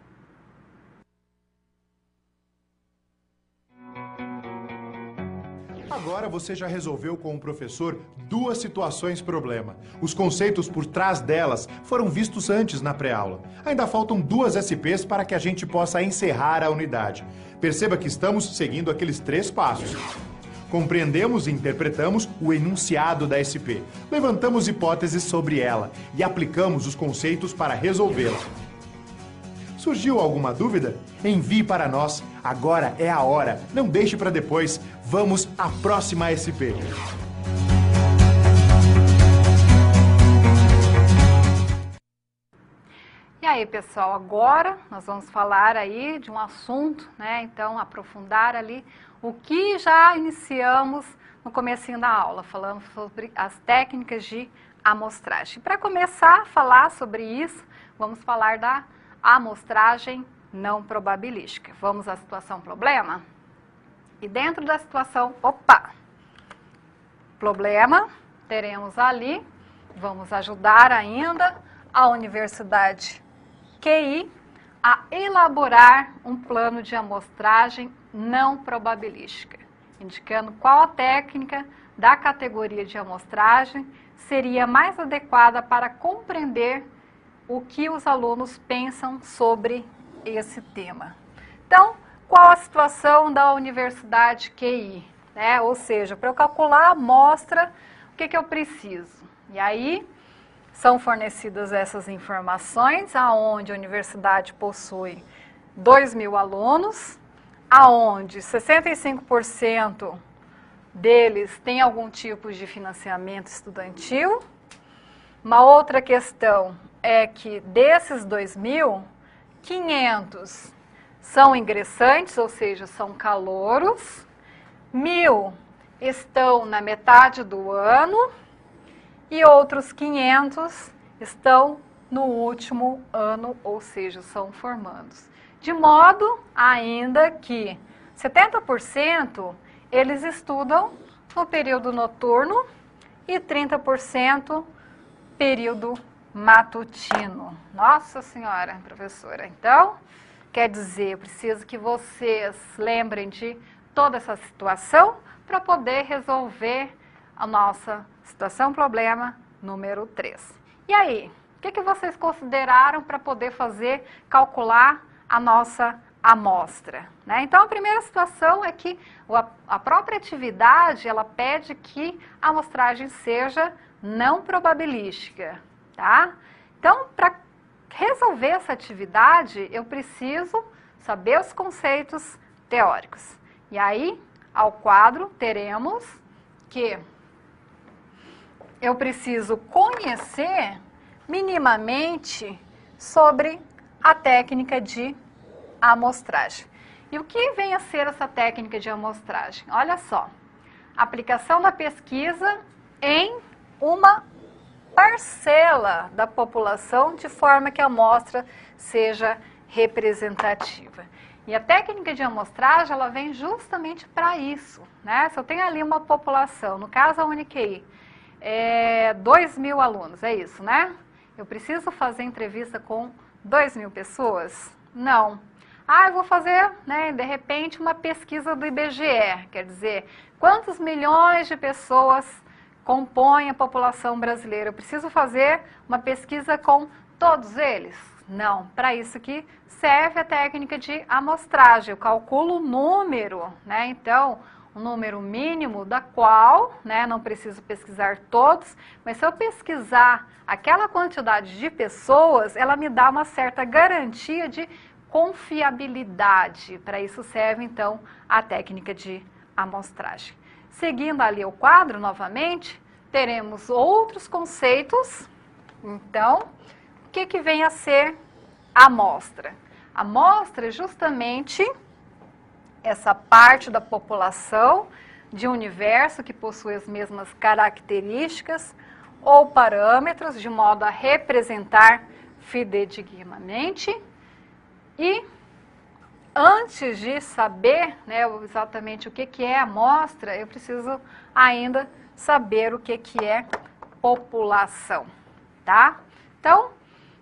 Agora você já resolveu com o professor 2 situações problema. Os conceitos por trás delas foram vistos antes na pré-aula. Ainda faltam 2 SPs para que a gente possa encerrar a unidade. Perceba que estamos seguindo aqueles 3 passos. Compreendemos e interpretamos o enunciado da SP. Levantamos hipóteses sobre ela e aplicamos os conceitos para resolvê-la. Surgiu alguma dúvida? Envie para nós. Agora é a hora. Não deixe para depois. Vamos à próxima SP. E aí, pessoal, agora nós vamos falar aí de um assunto, né? Então, aprofundar ali o que já iniciamos no comecinho da aula, falando sobre as técnicas de amostragem. Para começar a falar sobre isso, vamos falar da amostragem não probabilística. Vamos à situação problema? E dentro da situação, problema, teremos ali, vamos ajudar ainda a Universidade QI a elaborar um plano de amostragem não probabilística, indicando qual a técnica da categoria de amostragem seria mais adequada para compreender o que os alunos pensam sobre esse tema. Então, qual a situação da Universidade QI? Né? Ou seja, para eu calcular a amostra, o que eu preciso? E aí, são fornecidas essas informações, aonde a universidade possui 2.000 alunos, aonde 65% deles tem algum tipo de financiamento estudantil. Uma outra questão é que desses 2.000, 500 são ingressantes, ou seja, são calouros, 1.000 estão na metade do ano e outros 500 estão no último ano, ou seja, são formandos. De modo ainda que 70% eles estudam no período noturno e 30% período matutino. Nossa Senhora, professora. Então, quer dizer, eu preciso que vocês lembrem de toda essa situação para poder resolver a nossa situação problema número 3. E aí, o que vocês consideraram para poder calcular a nossa amostra? Né? Então, a primeira situação é que a própria atividade, ela pede que a amostragem seja não probabilística, tá? Então, para resolver essa atividade, eu preciso saber os conceitos teóricos. E aí, ao quadro, teremos que eu preciso conhecer minimamente sobre a técnica de amostragem. E o que vem a ser essa técnica de amostragem? Olha só, aplicação da pesquisa em uma parcela da população de forma que a amostra seja representativa. E a técnica de amostragem, ela vem justamente para isso, né? Se eu tenho ali uma população, no caso a UniQI, 2.000 alunos, é isso, né? Eu preciso fazer entrevista com 2.000 pessoas? Não. Eu vou fazer, né, de repente, uma pesquisa do IBGE, quer dizer, Quantos milhões de pessoas compõem a população brasileira? Eu preciso fazer uma pesquisa com todos eles? Não, para isso que serve a técnica de amostragem. Eu calculo o número, né? Então, um número mínimo da qual, né, não preciso pesquisar todos, mas se eu pesquisar aquela quantidade de pessoas, ela me dá uma certa garantia de confiabilidade. Para isso serve, então, a técnica de amostragem. Seguindo ali o quadro, novamente, teremos outros conceitos. Então, o que vem a ser a amostra? A amostra é justamente essa parte da população de um universo que possui as mesmas características ou parâmetros, de modo a representar fidedignamente. E antes de saber, né, exatamente o que é amostra, eu preciso ainda saber o que é população, tá? Então,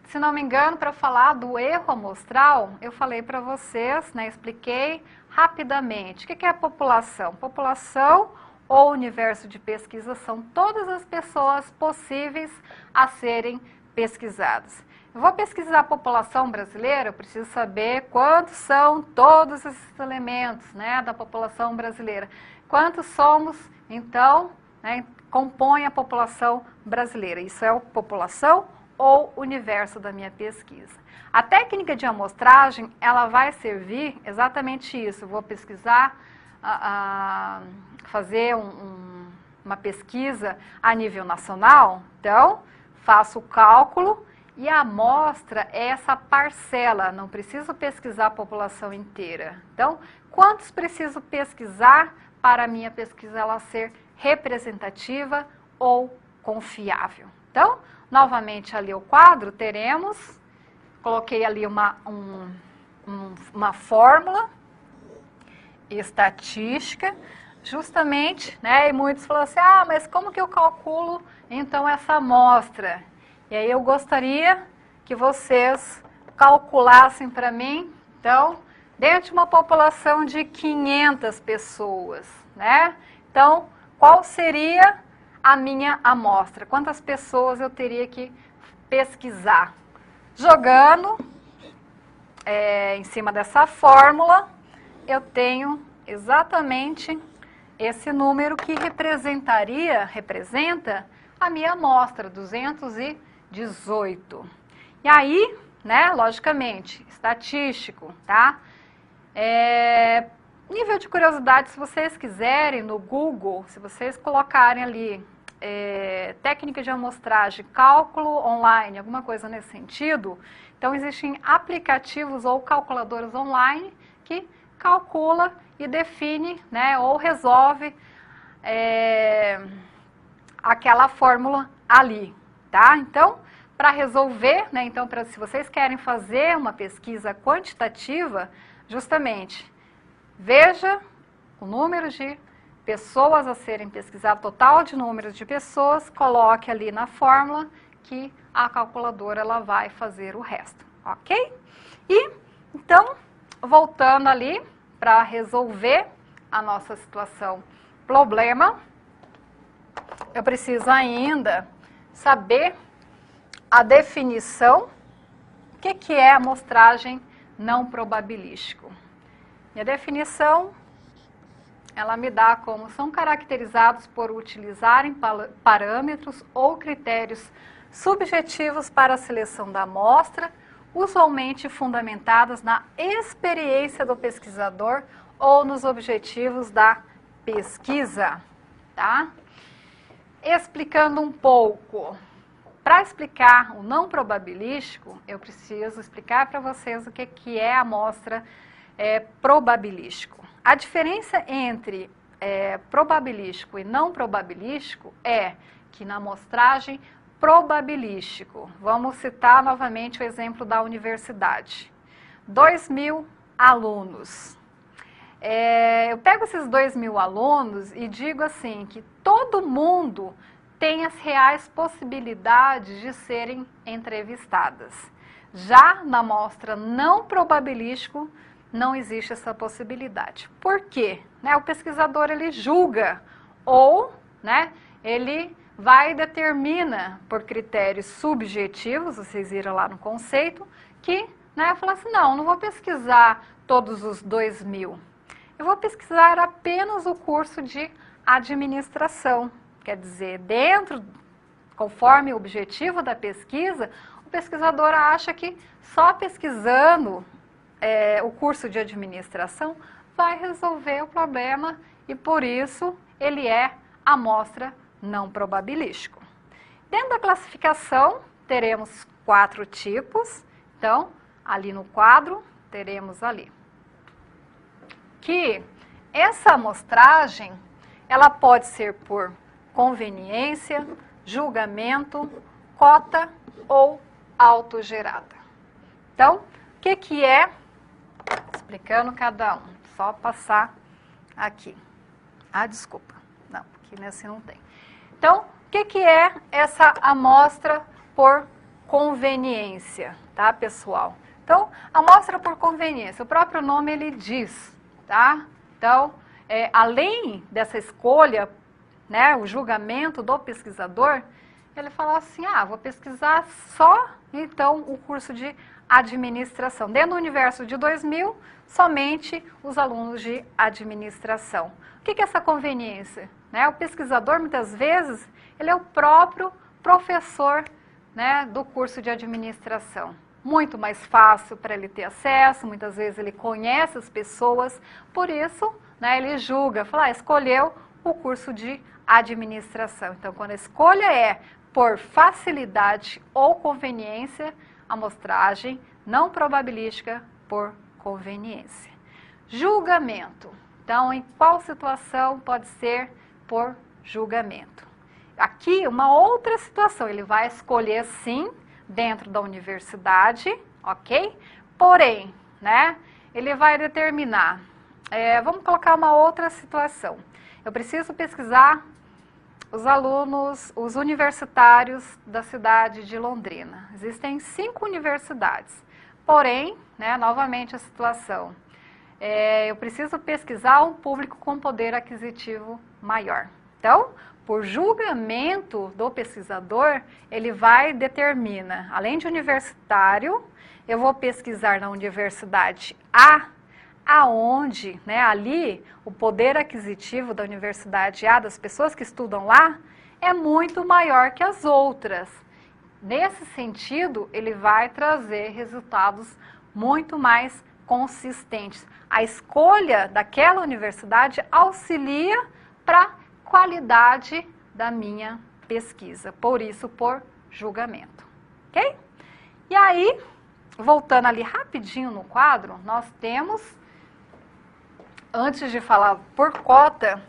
se não me engano, para falar do erro amostral, eu falei para vocês, né, expliquei rapidamente. O que é a população? População ou universo de pesquisa são todas as pessoas possíveis a serem pesquisadas. Eu vou pesquisar a população brasileira, eu preciso saber quantos são todos esses elementos, né, da população brasileira. Quantos somos, então, né, compõem a população brasileira. Isso é a população ou universo da minha pesquisa. A técnica de amostragem, ela vai servir exatamente isso. Eu vou pesquisar, fazer uma pesquisa a nível nacional, então faço o cálculo e a amostra é essa parcela, não preciso pesquisar a população inteira. Então, quantos preciso pesquisar para a minha pesquisa ela ser representativa ou confiável? Então, novamente ali o quadro, teremos, coloquei ali uma fórmula estatística, justamente, né, e muitos falam assim, mas como que eu calculo então essa amostra? E aí eu gostaria que vocês calculassem para mim, então, dentro de uma população de 500 pessoas, né? Então, qual seria a minha amostra? Quantas pessoas eu teria que pesquisar? Jogando em cima dessa fórmula, eu tenho exatamente esse número que representa a minha amostra, 218. E aí, né, logicamente, estatístico, tá? Nível de curiosidade, se vocês quiserem, no Google, se vocês colocarem ali técnica de amostragem, cálculo online, alguma coisa nesse sentido, então existem aplicativos ou calculadoras online que calcula e define, né, ou resolve aquela fórmula ali, tá? Então, para resolver, né, então, se vocês querem fazer uma pesquisa quantitativa, justamente, veja o número de pessoas a serem pesquisadas, total de números de pessoas, coloque ali na fórmula que a calculadora ela vai fazer o resto, ok? E, então, voltando ali para resolver a nossa situação problema, eu preciso ainda saber a definição, o que é amostragem não probabilístico. E a definição, ela me dá como são caracterizados por utilizarem parâmetros ou critérios subjetivos para a seleção da amostra, usualmente fundamentadas na experiência do pesquisador ou nos objetivos da pesquisa, tá? Explicando um pouco, para explicar o não probabilístico, eu preciso explicar para vocês o que é a amostra probabilístico. A diferença entre probabilístico e não probabilístico é que na amostragem probabilístico, vamos citar novamente o exemplo da universidade, 2.000 alunos. Eu pego esses 2.000 alunos e digo assim, que todo mundo tem as reais possibilidades de serem entrevistadas. Já na amostra não probabilístico, não existe essa possibilidade. Por quê? né, o pesquisador ele julga ou, né, ele vai e determina por critérios subjetivos, vocês viram lá no conceito, que, né, fala assim, não vou pesquisar todos os 2.000, eu vou pesquisar apenas o curso de administração, quer dizer, conforme o objetivo da pesquisa, o pesquisador acha que só pesquisando o curso de administração vai resolver o problema e por isso ele é amostra não probabilístico. Dentro da classificação teremos 4 tipos, então ali no quadro teremos ali que essa amostragem ela pode ser por conveniência, julgamento, cota ou autogerada. Então, o que é, explicando cada um, só passar aqui. Desculpa, não, aqui nesse não tem. Então, o que é essa amostra por conveniência, tá, pessoal? Então, amostra por conveniência, o próprio nome ele diz, tá? Então, além dessa escolha, né, o julgamento do pesquisador, ele fala assim, vou pesquisar só, então, o curso de administração. Dentro do universo de 2.000, somente os alunos de administração. O que é essa conveniência? Né, o pesquisador, muitas vezes, ele é o próprio professor, né, do curso de administração. Muito mais fácil para ele ter acesso, muitas vezes ele conhece as pessoas, por isso, né, ele julga, fala, escolheu o curso de administração. Então, quando a escolha é por facilidade ou conveniência, amostragem não probabilística por conveniência. Julgamento. Então, em qual situação pode ser por julgamento? Aqui, uma outra situação, ele vai escolher sim, dentro da universidade, ok? Porém, né, ele vai determinar, vamos colocar uma outra situação. Eu preciso pesquisar os alunos, os universitários da cidade de Londrina. Existem 5 universidades, porém, né, novamente a situação, eu preciso pesquisar um público com poder aquisitivo maior. Então, por julgamento do pesquisador, ele vai determina, além de universitário, eu vou pesquisar na universidade A, aonde, né, ali, o poder aquisitivo da universidade A, das pessoas que estudam lá, é muito maior que as outras. Nesse sentido, ele vai trazer resultados muito mais consistentes. A escolha daquela universidade auxilia para qualidade da minha pesquisa, por isso por julgamento, ok? E aí, voltando ali rapidinho no quadro, nós temos, antes de falar por cota,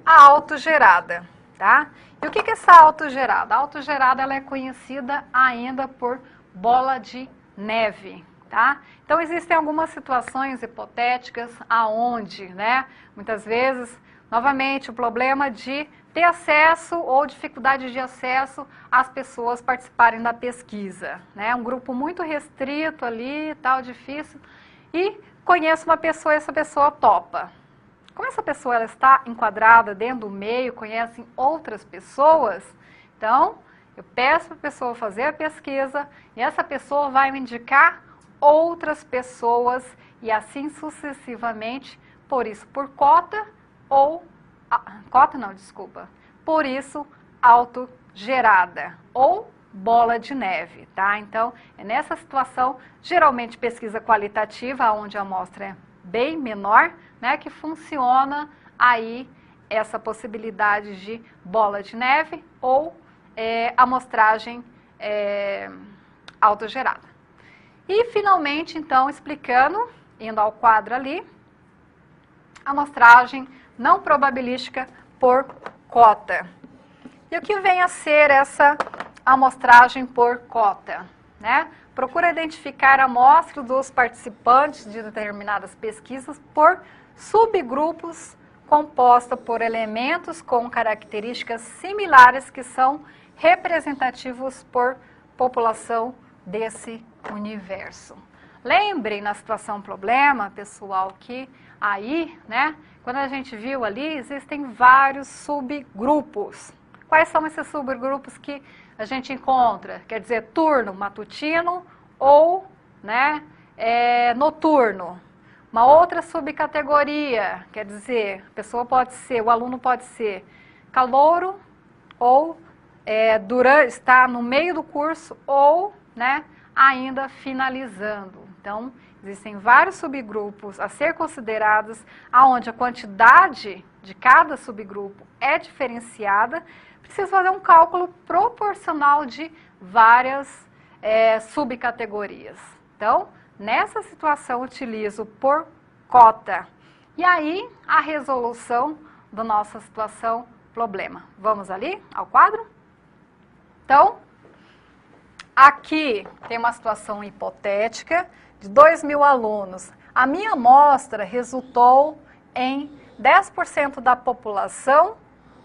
a autogerada, tá? E o que é essa autogerada? A autogerada ela é conhecida ainda por bola de neve, tá? Então existem algumas situações hipotéticas aonde, né, muitas vezes, novamente, o problema de ter acesso ou dificuldade de acesso às pessoas participarem da pesquisa, né? Um grupo muito restrito ali, tal, difícil, e conheço uma pessoa e essa pessoa topa. Como essa pessoa ela está enquadrada dentro do meio, conhece outras pessoas, então eu peço para a pessoa fazer a pesquisa e essa pessoa vai me indicar outras pessoas e assim sucessivamente, por isso por cota ou, por isso autogerada ou bola de neve, tá? Então, é nessa situação, geralmente pesquisa qualitativa, onde a amostra é bem menor, né, que funciona aí essa possibilidade de bola de neve ou amostragem autogerada. E, finalmente, então, explicando, indo ao quadro ali, amostragem não probabilística por cota. E o que vem a ser essa amostragem por cota, né? Procura identificar a amostra dos participantes de determinadas pesquisas por subgrupos composta por elementos com características similares que são representativos por população desse universo. Lembrem na situação problema, pessoal, que aí, né, quando a gente viu ali, existem vários subgrupos. Quais são esses subgrupos que a gente encontra? Quer dizer, turno, matutino ou, né, noturno. Uma outra subcategoria, quer dizer, a pessoa pode ser, o aluno pode ser calouro ou está no meio do curso ou, né, ainda finalizando. Então, existem vários subgrupos a ser considerados, aonde a quantidade de cada subgrupo é diferenciada. Preciso fazer um cálculo proporcional de várias subcategorias. Então, nessa situação, utilizo por cota. E aí, a resolução da nossa situação problema. Vamos ali ao quadro? Então, aqui tem uma situação hipotética de 2.000 alunos. A minha amostra resultou em 10% da população,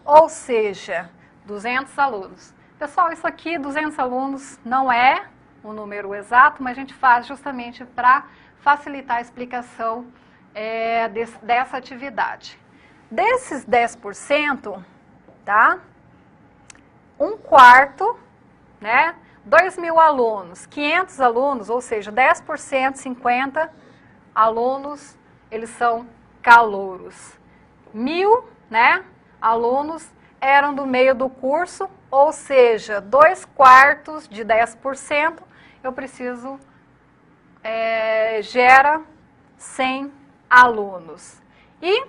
ou seja, 200 alunos. Pessoal, isso aqui, 200 alunos, não é um número exato, mas a gente faz justamente para facilitar a explicação dessa atividade. Desses 10%, tá? 1/4, né? 2.000 alunos, 500 alunos, ou seja, 10%, 50 alunos, eles são calouros. 1.000, né, alunos eram do meio do curso, ou seja, 2/4 de 10%, eu preciso, gera 100 alunos. E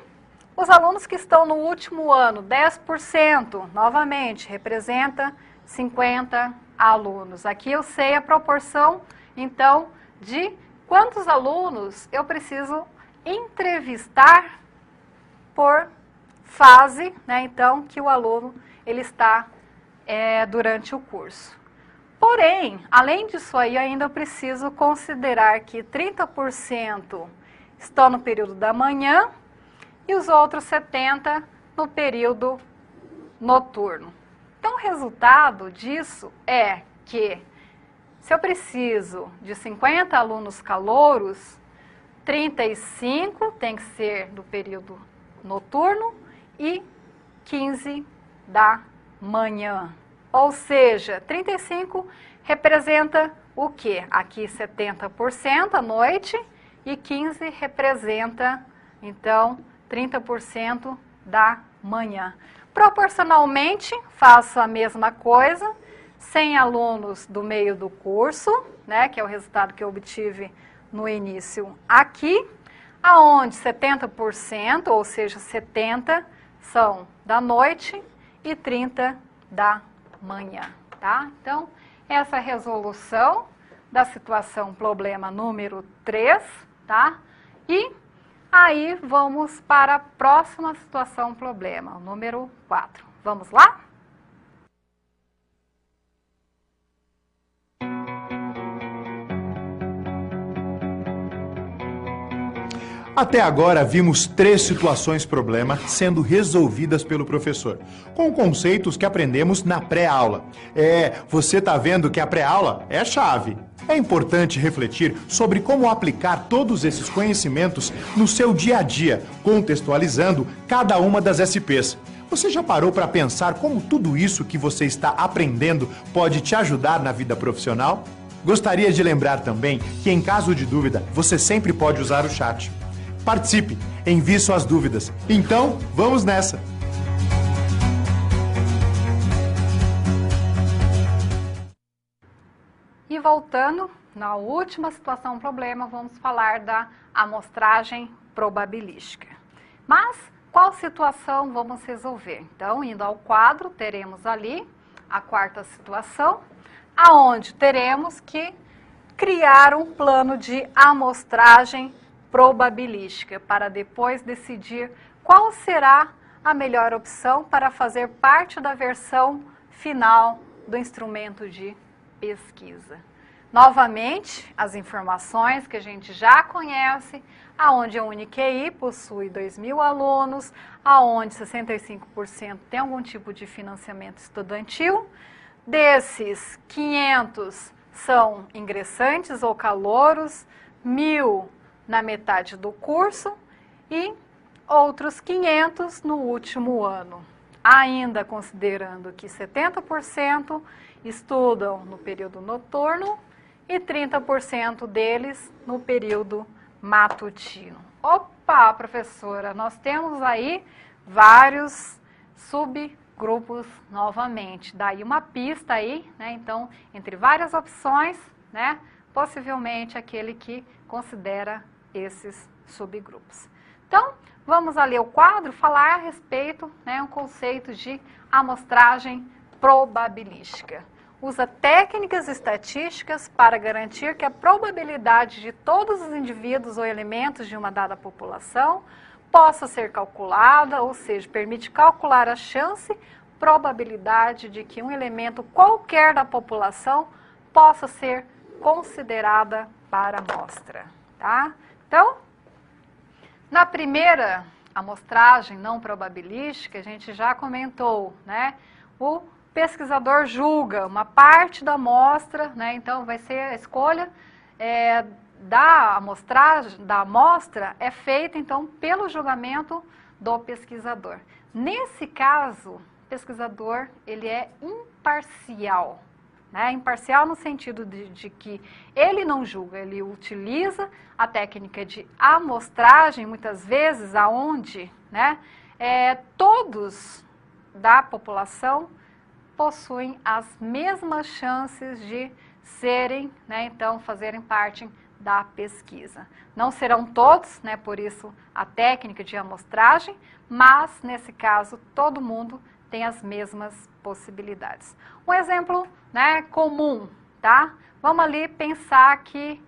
os alunos que estão no último ano, 10%, novamente, representa 50 alunos. Aqui eu sei a proporção, então, de quantos alunos eu preciso entrevistar por fase, né, então, que o aluno ele está durante o curso. Porém, além disso aí, ainda eu preciso considerar que 30% estão no período da manhã e os outros 70% no período noturno. Então, o resultado disso é que, se eu preciso de 50 alunos calouros, 35 tem que ser do período noturno e 15 da manhã. Ou seja, 35 representa o quê? Aqui 70% à noite e 15 representa, então, 30% da manhã. Proporcionalmente, faço a mesma coisa, 100 alunos do meio do curso, né, que é o resultado que eu obtive no início aqui, aonde 70%, ou seja, 70, são da noite e 30 da manhã, tá? Então, essa é a resolução da situação problema número 3, tá? E aí vamos para a próxima situação problema, número 4. Vamos lá? Até agora vimos 3 situações problema sendo resolvidas pelo professor, com conceitos que aprendemos na pré-aula. Você tá vendo que a pré-aula é a chave. É importante refletir sobre como aplicar todos esses conhecimentos no seu dia a dia, contextualizando cada uma das SPs. Você já parou para pensar como tudo isso que você está aprendendo pode te ajudar na vida profissional? Gostaria de lembrar também que, em caso de dúvida, você sempre pode usar o chat. Participe, envie suas dúvidas. Então, vamos nessa! E voltando, na última situação problema, vamos falar da amostragem probabilística. Mas, qual situação vamos resolver? Então, indo ao quadro, teremos ali a 4ª situação, aonde teremos que criar um plano de amostragem probabilística, para depois decidir qual será a melhor opção para fazer parte da versão final do instrumento de pesquisa. Novamente, as informações que a gente já conhece, aonde a UniQI possui 2.000 alunos, aonde 65% tem algum tipo de financiamento estudantil. Desses, 500 são ingressantes ou calouros, 1.000 na metade do curso e outros 500 no último ano. Ainda considerando que 70% estudam no período noturno e 30% deles no período matutino. Opa, professora, nós temos aí vários subgrupos novamente. Daí uma pista aí, né? Então, entre várias opções, né? Possivelmente aquele que considera esses subgrupos. Então, vamos a ler o quadro, falar a respeito, né, um conceito de amostragem probabilística. Usa técnicas estatísticas para garantir que a probabilidade de todos os indivíduos ou elementos de uma dada população possa ser calculada, ou seja, permite calcular a chance, probabilidade de que um elemento qualquer da população possa ser considerada para amostra, tá? Então, na primeira amostragem não probabilística, a gente já comentou, né? O pesquisador julga uma parte da amostra, né? Então vai ser a escolha da amostra é feita então pelo julgamento do pesquisador. Nesse caso, o pesquisador ele é imparcial, né? Imparcial no sentido de que ele não julga, ele utiliza a técnica de amostragem, muitas vezes, aonde, né, todos da população possuem as mesmas chances de serem, né, então, fazerem parte da pesquisa. Não serão todos, né, por isso a técnica de amostragem, mas, nesse caso, todo mundo tem as mesmas possibilidades. Um exemplo, né, comum, tá? Vamos ali pensar que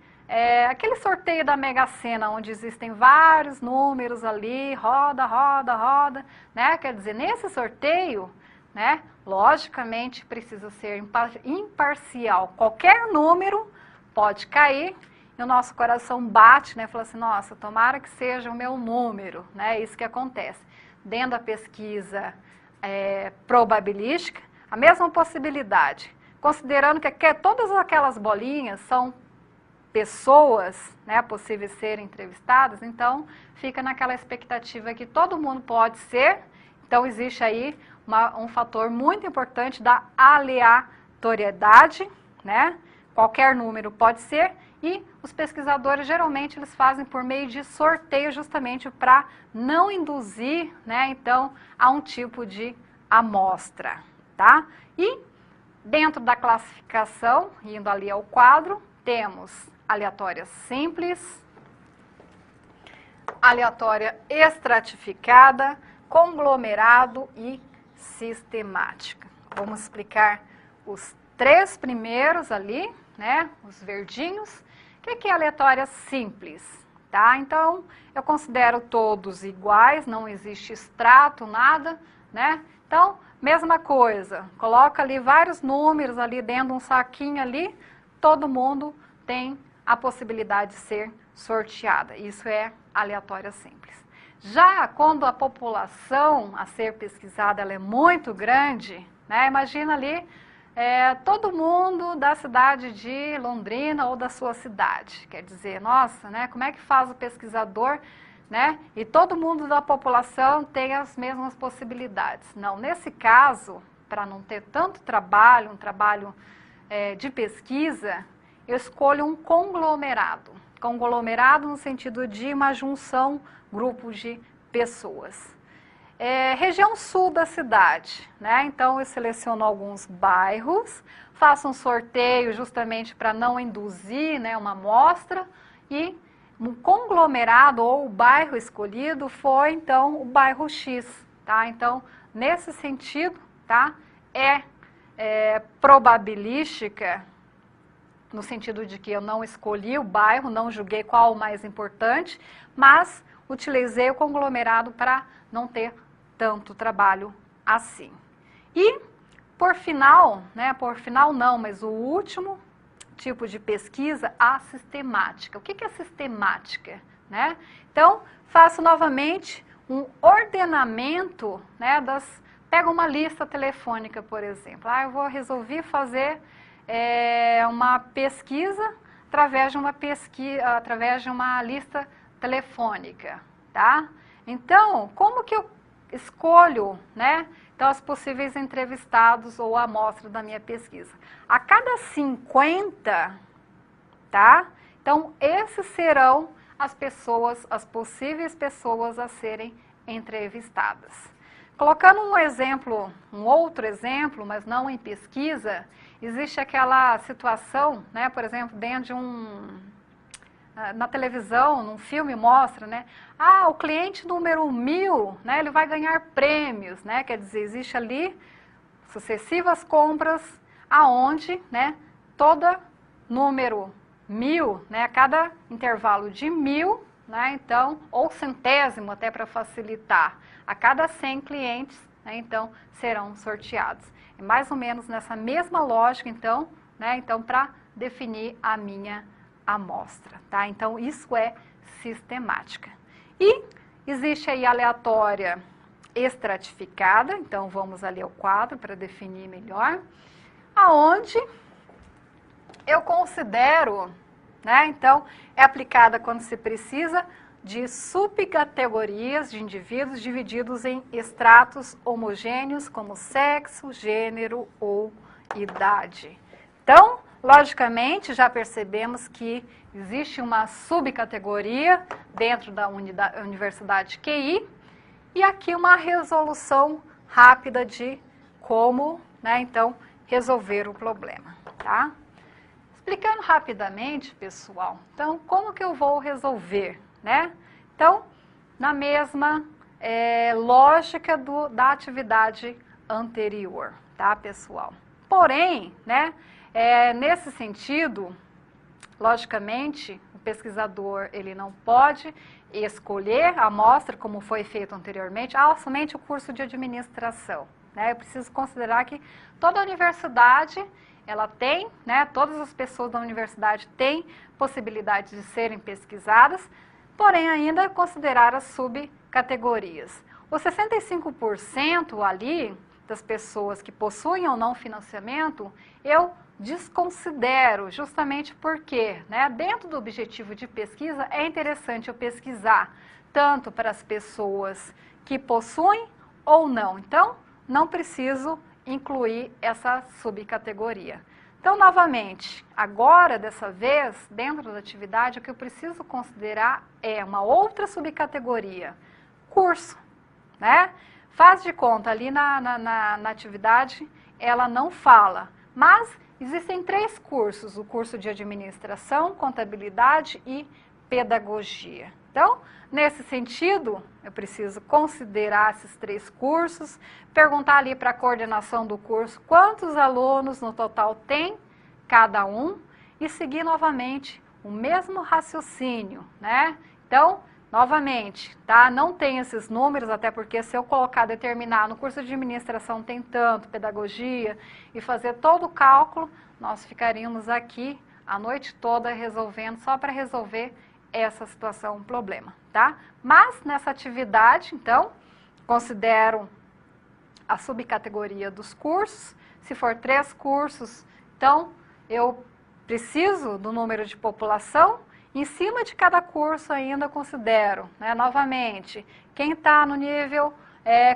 aquele sorteio da Mega Sena, onde existem vários números ali, roda, roda, roda, né? Quer dizer, nesse sorteio, né, logicamente precisa ser imparcial. Qualquer número pode cair e o nosso coração bate, né? Fala assim, nossa, tomara que seja o meu número, né? Isso que acontece. Dentro da pesquisa probabilística, a mesma possibilidade. Considerando que todas aquelas bolinhas são pessoas, né, possíveis serem entrevistadas, então fica naquela expectativa que todo mundo pode ser. Então existe aí um fator muito importante da aleatoriedade, né? Qualquer número pode ser, e os pesquisadores geralmente eles fazem por meio de sorteio justamente para não induzir, né, então, a um tipo de amostra, tá? E dentro da classificação, indo ali ao quadro, temos aleatória simples, aleatória estratificada, conglomerado e sistemática. Vamos explicar os três primeiros ali, né, os verdinhos. O que é aleatória simples? Tá? Então, eu considero todos iguais, não existe extrato, nada, né? Então, mesma coisa, coloca ali vários números ali dentro de um saquinho ali, todo mundo tem a possibilidade de ser sorteada. Isso é aleatória simples. Já quando a população a ser pesquisada ela é muito grande, né? Imagina ali todo mundo da cidade de Londrina ou da sua cidade. Quer dizer, nossa, né? Como é que faz o pesquisador, né? E todo mundo da população tem as mesmas possibilidades. Não, nesse caso, para não ter tanto trabalho, um trabalho de pesquisa, eu escolho um conglomerado. Conglomerado no sentido de uma junção, grupo de pessoas. Região sul da cidade, né? Então eu seleciono alguns bairros, faço um sorteio justamente para não induzir, né, uma amostra, e um conglomerado ou o bairro escolhido foi então o bairro X, tá? Então nesse sentido, tá? Probabilística, no sentido de que eu não escolhi o bairro, não julguei qual o mais importante, mas utilizei o conglomerado para não ter tanto trabalho assim. E, por final, né, por final não, mas o último tipo de pesquisa, a sistemática. O que é sistemática? Né? Então, faço novamente um ordenamento, né, pega uma lista telefônica, por exemplo. Eu resolvi fazer uma pesquisa através de uma lista telefônica, tá? Então, como que eu escolho, né? Então, os possíveis entrevistados ou a amostra da minha pesquisa. A cada 50, tá? Então, esses serão as pessoas, as possíveis pessoas a serem entrevistadas. Colocando um exemplo, um outro exemplo, mas não em pesquisa, existe aquela situação, né? Por exemplo, dentro de na televisão, num filme mostra, né? Ah, o cliente número 1000, né? Ele vai ganhar prêmios, né? Quer dizer, existe ali sucessivas compras aonde, né? Toda número 1000, né? A cada intervalo de 1000, né? Então, ou centésimo até para facilitar, a cada 100 clientes, né? Então, serão sorteados. É mais ou menos nessa mesma lógica, então, né? Então, para definir a minha amostra, tá? Então, isso é sistemática. E existe aí aleatória estratificada, então vamos ali ao quadro para definir melhor, aonde eu considero, né? Então, é aplicada quando se precisa de subcategorias de indivíduos divididos em estratos homogêneos como sexo, gênero ou idade. Então, logicamente, já percebemos que existe uma subcategoria dentro da Universidade QI e aqui uma resolução rápida de como, né, então, resolver o problema, tá? Explicando rapidamente, pessoal, então, como que eu vou resolver, né? Então, na mesma lógica da atividade anterior, tá, pessoal? Porém, né, nesse sentido, logicamente, o pesquisador ele não pode escolher a amostra, como foi feito anteriormente, somente o curso de administração, né? Eu preciso considerar que toda a universidade, ela tem, né, todas as pessoas da universidade têm possibilidade de serem pesquisadas, porém ainda considerar as subcategorias. Os 65% ali das pessoas que possuem ou não financiamento, eu desconsidero, justamente porque, né, dentro do objetivo de pesquisa, é interessante eu pesquisar tanto para as pessoas que possuem ou não. Então, não preciso incluir essa subcategoria. Então, novamente, agora, dessa vez, dentro da atividade, o que eu preciso considerar é uma outra subcategoria, curso, né? Faz de conta, ali na atividade, ela não fala, mas existem 3 cursos, o curso de administração, contabilidade e pedagogia. Então, nesse sentido, eu preciso considerar esses 3 cursos, perguntar ali para a coordenação do curso quantos alunos no total tem cada um e seguir novamente o mesmo raciocínio, né? Então, novamente, tá? Não tem esses números, até porque se eu colocar, determinar, no curso de administração tem tanto, pedagogia, e fazer todo o cálculo, nós ficaríamos aqui a noite toda resolvendo, só para resolver essa situação, um problema, tá? Mas nessa atividade, então, considero a subcategoria dos cursos. Se for 3 cursos, então, eu preciso do número de população. Em cima de cada curso ainda considero, né, novamente, quem está no nível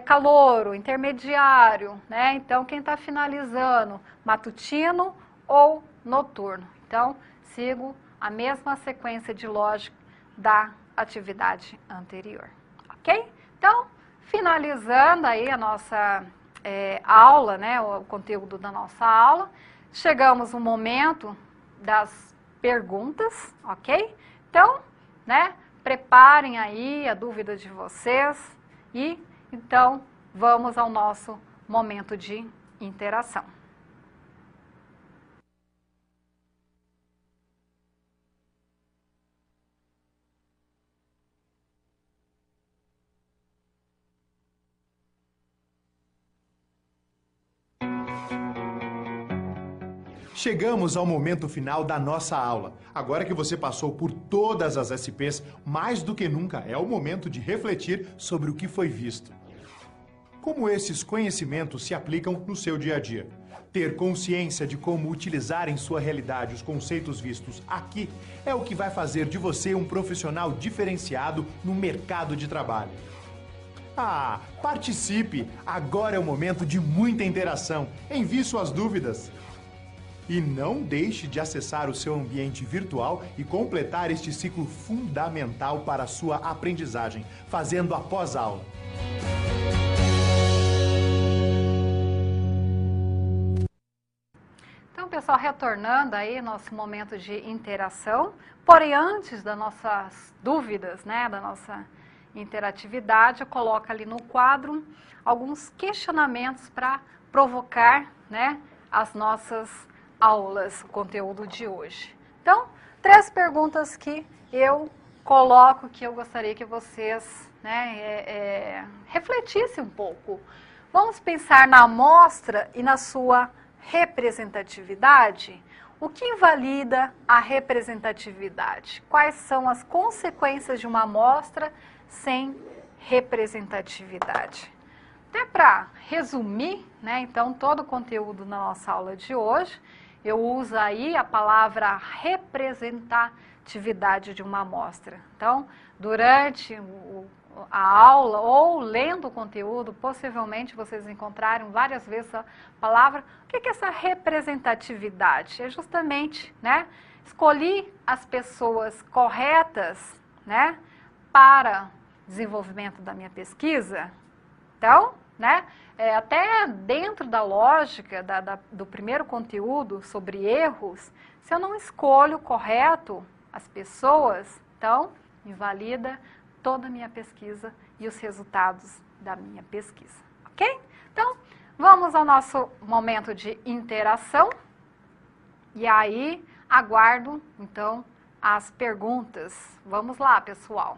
calouro, intermediário, né, então quem está finalizando, matutino ou noturno. Então, sigo a mesma sequência de lógica da atividade anterior, ok? Então, finalizando aí a nossa aula, né, o conteúdo da nossa aula, chegamos no momento das perguntas, ok? Então, né, preparem aí a dúvida de vocês e, então, vamos ao nosso momento de interação. Chegamos ao momento final da nossa aula. Agora que você passou por todas as SPs, mais do que nunca é o momento de refletir sobre o que foi visto. Como esses conhecimentos se aplicam no seu dia a dia? Ter consciência de como utilizar em sua realidade os conceitos vistos aqui é o que vai fazer de você um profissional diferenciado no mercado de trabalho. Ah, participe! Agora é o momento de muita interação. Envie suas dúvidas. E não deixe de acessar o seu ambiente virtual e completar este ciclo fundamental para a sua aprendizagem, fazendo a pós-aula. Então, pessoal, retornando aí nosso momento de interação, porém antes das nossas dúvidas, né, da nossa interatividade, eu coloco ali no quadro alguns questionamentos para provocar, né, as nossas aulas, o conteúdo de hoje. Então, 3 perguntas que eu coloco, que eu gostaria que vocês, né, refletissem um pouco. Vamos pensar na amostra e na sua representatividade. O que invalida a representatividade? Quais são as consequências de uma amostra sem representatividade? Até para resumir, né, então, todo o conteúdo na nossa aula de hoje, eu uso aí a palavra representatividade de uma amostra. Então, durante a aula ou lendo o conteúdo, possivelmente vocês encontraram várias vezes a palavra. O que é essa representatividade? É justamente, né, escolhi as pessoas corretas, né, para desenvolvimento da minha pesquisa. Então, né, até dentro da lógica do primeiro conteúdo sobre erros, se eu não escolho correto as pessoas, então invalida toda a minha pesquisa e os resultados da minha pesquisa, ok? Então, vamos ao nosso momento de interação. E aí, aguardo, então, as perguntas. Vamos lá, pessoal.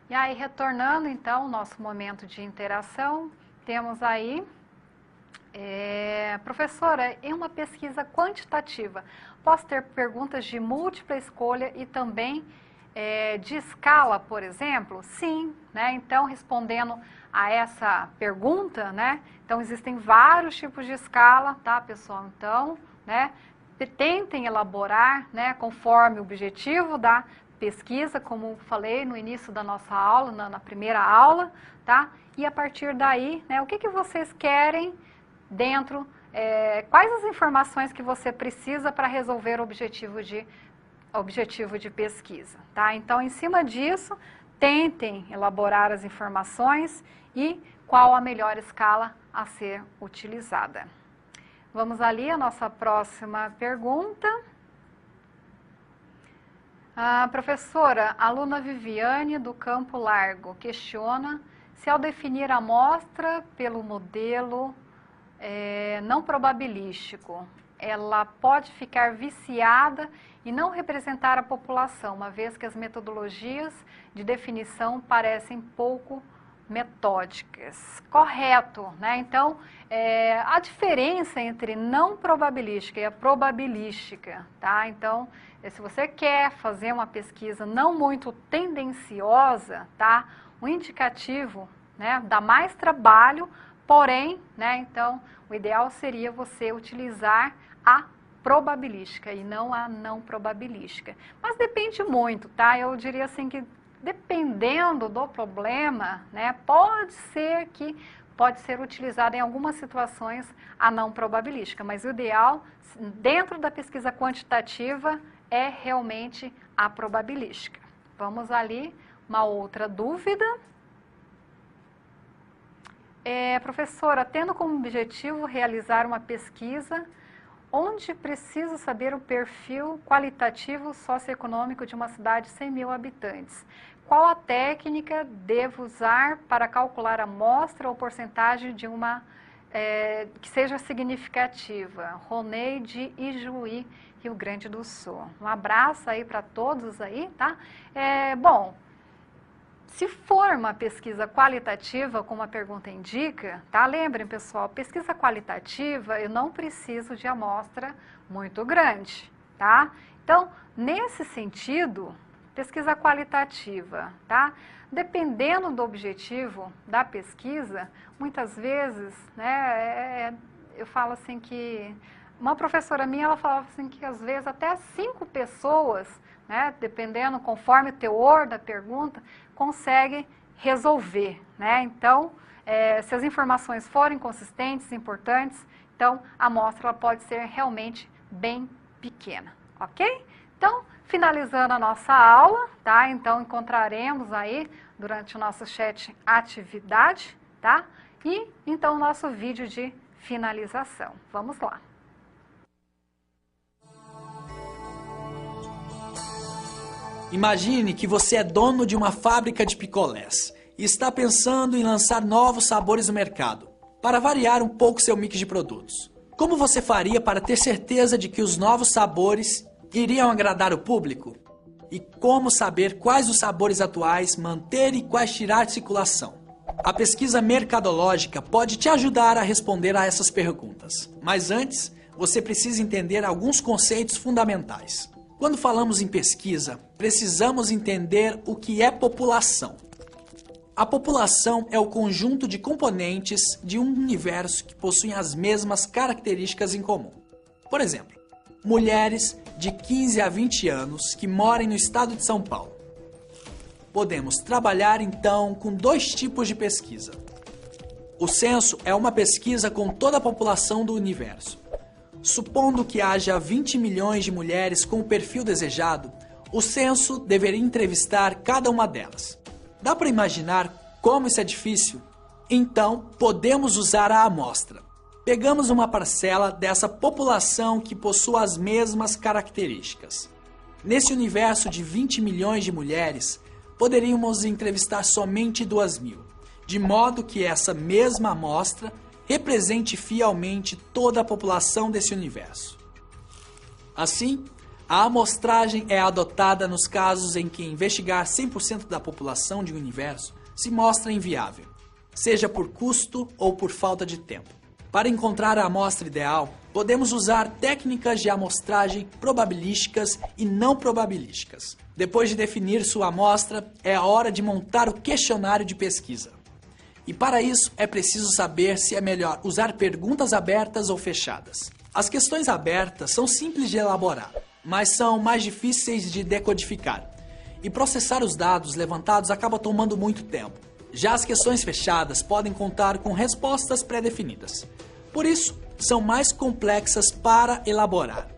E aí, retornando, então, o nosso momento de interação, temos aí, professora, em uma pesquisa quantitativa, posso ter perguntas de múltipla escolha e também de escala, por exemplo? Sim, né? Então, respondendo a essa pergunta, né? Então, existem vários tipos de escala, tá, pessoal? Então, né, tentem elaborar, né, conforme o objetivo da pesquisa, como falei no início da nossa aula, na primeira aula, tá? E a partir daí, né, o que vocês querem dentro, quais as informações que você precisa para resolver o objetivo de pesquisa, tá? Então, em cima disso, tentem elaborar as informações e qual a melhor escala a ser utilizada. Vamos ali à nossa próxima pergunta. A professora, a aluna Viviane do Campo Largo questiona se ao definir a amostra pelo modelo não probabilístico, ela pode ficar viciada e não representar a população, uma vez que as metodologias de definição parecem pouco metódicas. Correto, né? Então, a diferença entre não probabilística e a probabilística, tá? Então, se você quer fazer uma pesquisa não muito tendenciosa, tá? O indicativo, né, dá mais trabalho, porém, né, então, o ideal seria você utilizar a probabilística e não a não probabilística. Mas depende muito, tá? Eu diria assim que dependendo do problema, né, pode ser utilizada em algumas situações a não probabilística, mas o ideal, dentro da pesquisa quantitativa, é realmente a probabilística. Vamos ali, uma outra dúvida. Professora, tendo como objetivo realizar uma pesquisa onde preciso saber o perfil qualitativo socioeconômico de uma cidade de 100 mil habitantes, qual a técnica devo usar para calcular a amostra ou porcentagem de uma que seja significativa? Ronei de Ijuí, Rio Grande do Sul. Um abraço aí para todos aí, tá? Bom, se for uma pesquisa qualitativa, como a pergunta indica, tá? Lembrem, pessoal, pesquisa qualitativa, eu não preciso de amostra muito grande, tá? Então, nesse sentido, pesquisa qualitativa, tá? Dependendo do objetivo da pesquisa, muitas vezes, né, eu falo assim que uma professora minha, ela falava assim que às vezes até 5 pessoas, né, dependendo, conforme o teor da pergunta, consegue resolver, né? Então, se as informações forem consistentes, importantes, então a amostra ela pode ser realmente bem pequena, ok? Então, finalizando a nossa aula, tá? Então, encontraremos aí, durante o nosso chat, atividade, tá? E, então, o nosso vídeo de finalização. Vamos lá. Imagine que você é dono de uma fábrica de picolés e está pensando em lançar novos sabores no mercado, para variar um pouco seu mix de produtos. Como você faria para ter certeza de que os novos sabores iriam agradar o público? E como saber quais os sabores atuais manter e quais tirar de circulação? A pesquisa mercadológica pode te ajudar a responder a essas perguntas. Mas antes, você precisa entender alguns conceitos fundamentais. Quando falamos em pesquisa, precisamos entender o que é população. A população é o conjunto de componentes de um universo que possuem as mesmas características em comum. Por exemplo, mulheres de 15 a 20 anos que moram no estado de São Paulo. Podemos trabalhar então com 2 tipos de pesquisa. O censo é uma pesquisa com toda a população do universo. Supondo que haja 20 milhões de mulheres com o perfil desejado, o censo deveria entrevistar cada uma delas. Dá para imaginar como isso é difícil? Então, podemos usar a amostra. Pegamos uma parcela dessa população que possui as mesmas características. Nesse universo de 20 milhões de mulheres, poderíamos entrevistar somente 2.000, de modo que essa mesma amostra represente fielmente toda a população desse universo. Assim, a amostragem é adotada nos casos em que investigar 100% da população de um universo se mostra inviável, seja por custo ou por falta de tempo. Para encontrar a amostra ideal, podemos usar técnicas de amostragem probabilísticas e não probabilísticas. Depois de definir sua amostra, é a hora de montar o questionário de pesquisa. E para isso, é preciso saber se é melhor usar perguntas abertas ou fechadas. As questões abertas são simples de elaborar, mas são mais difíceis de decodificar. E processar os dados levantados acaba tomando muito tempo. Já as questões fechadas podem contar com respostas pré-definidas. Por isso, são mais complexas para elaborar.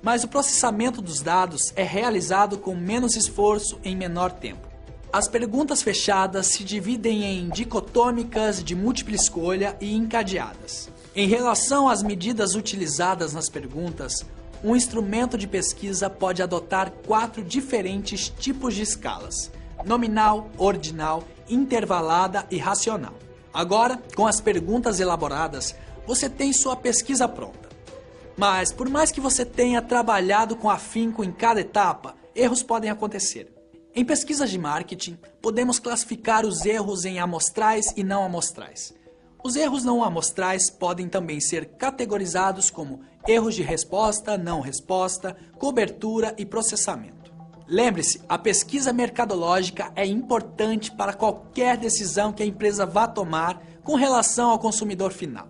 Mas o processamento dos dados é realizado com menos esforço em menor tempo. As perguntas fechadas se dividem em dicotômicas, de múltipla escolha e encadeadas. Em relação às medidas utilizadas nas perguntas, um instrumento de pesquisa pode adotar 4 diferentes tipos de escalas: nominal, ordinal, intervalada e racional. Agora, com as perguntas elaboradas, você tem sua pesquisa pronta. Mas, por mais que você tenha trabalhado com afinco em cada etapa, erros podem acontecer. Em pesquisas de marketing, podemos classificar os erros em amostrais e não amostrais. Os erros não amostrais podem também ser categorizados como erros de resposta, não resposta, cobertura e processamento. Lembre-se, a pesquisa mercadológica é importante para qualquer decisão que a empresa vá tomar com relação ao consumidor final.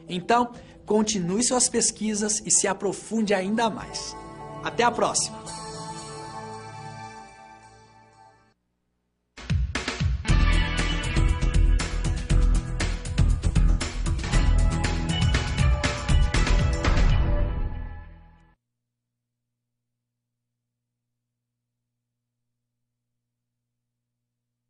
Então, continue suas pesquisas e se aprofunde ainda mais. Até a próxima!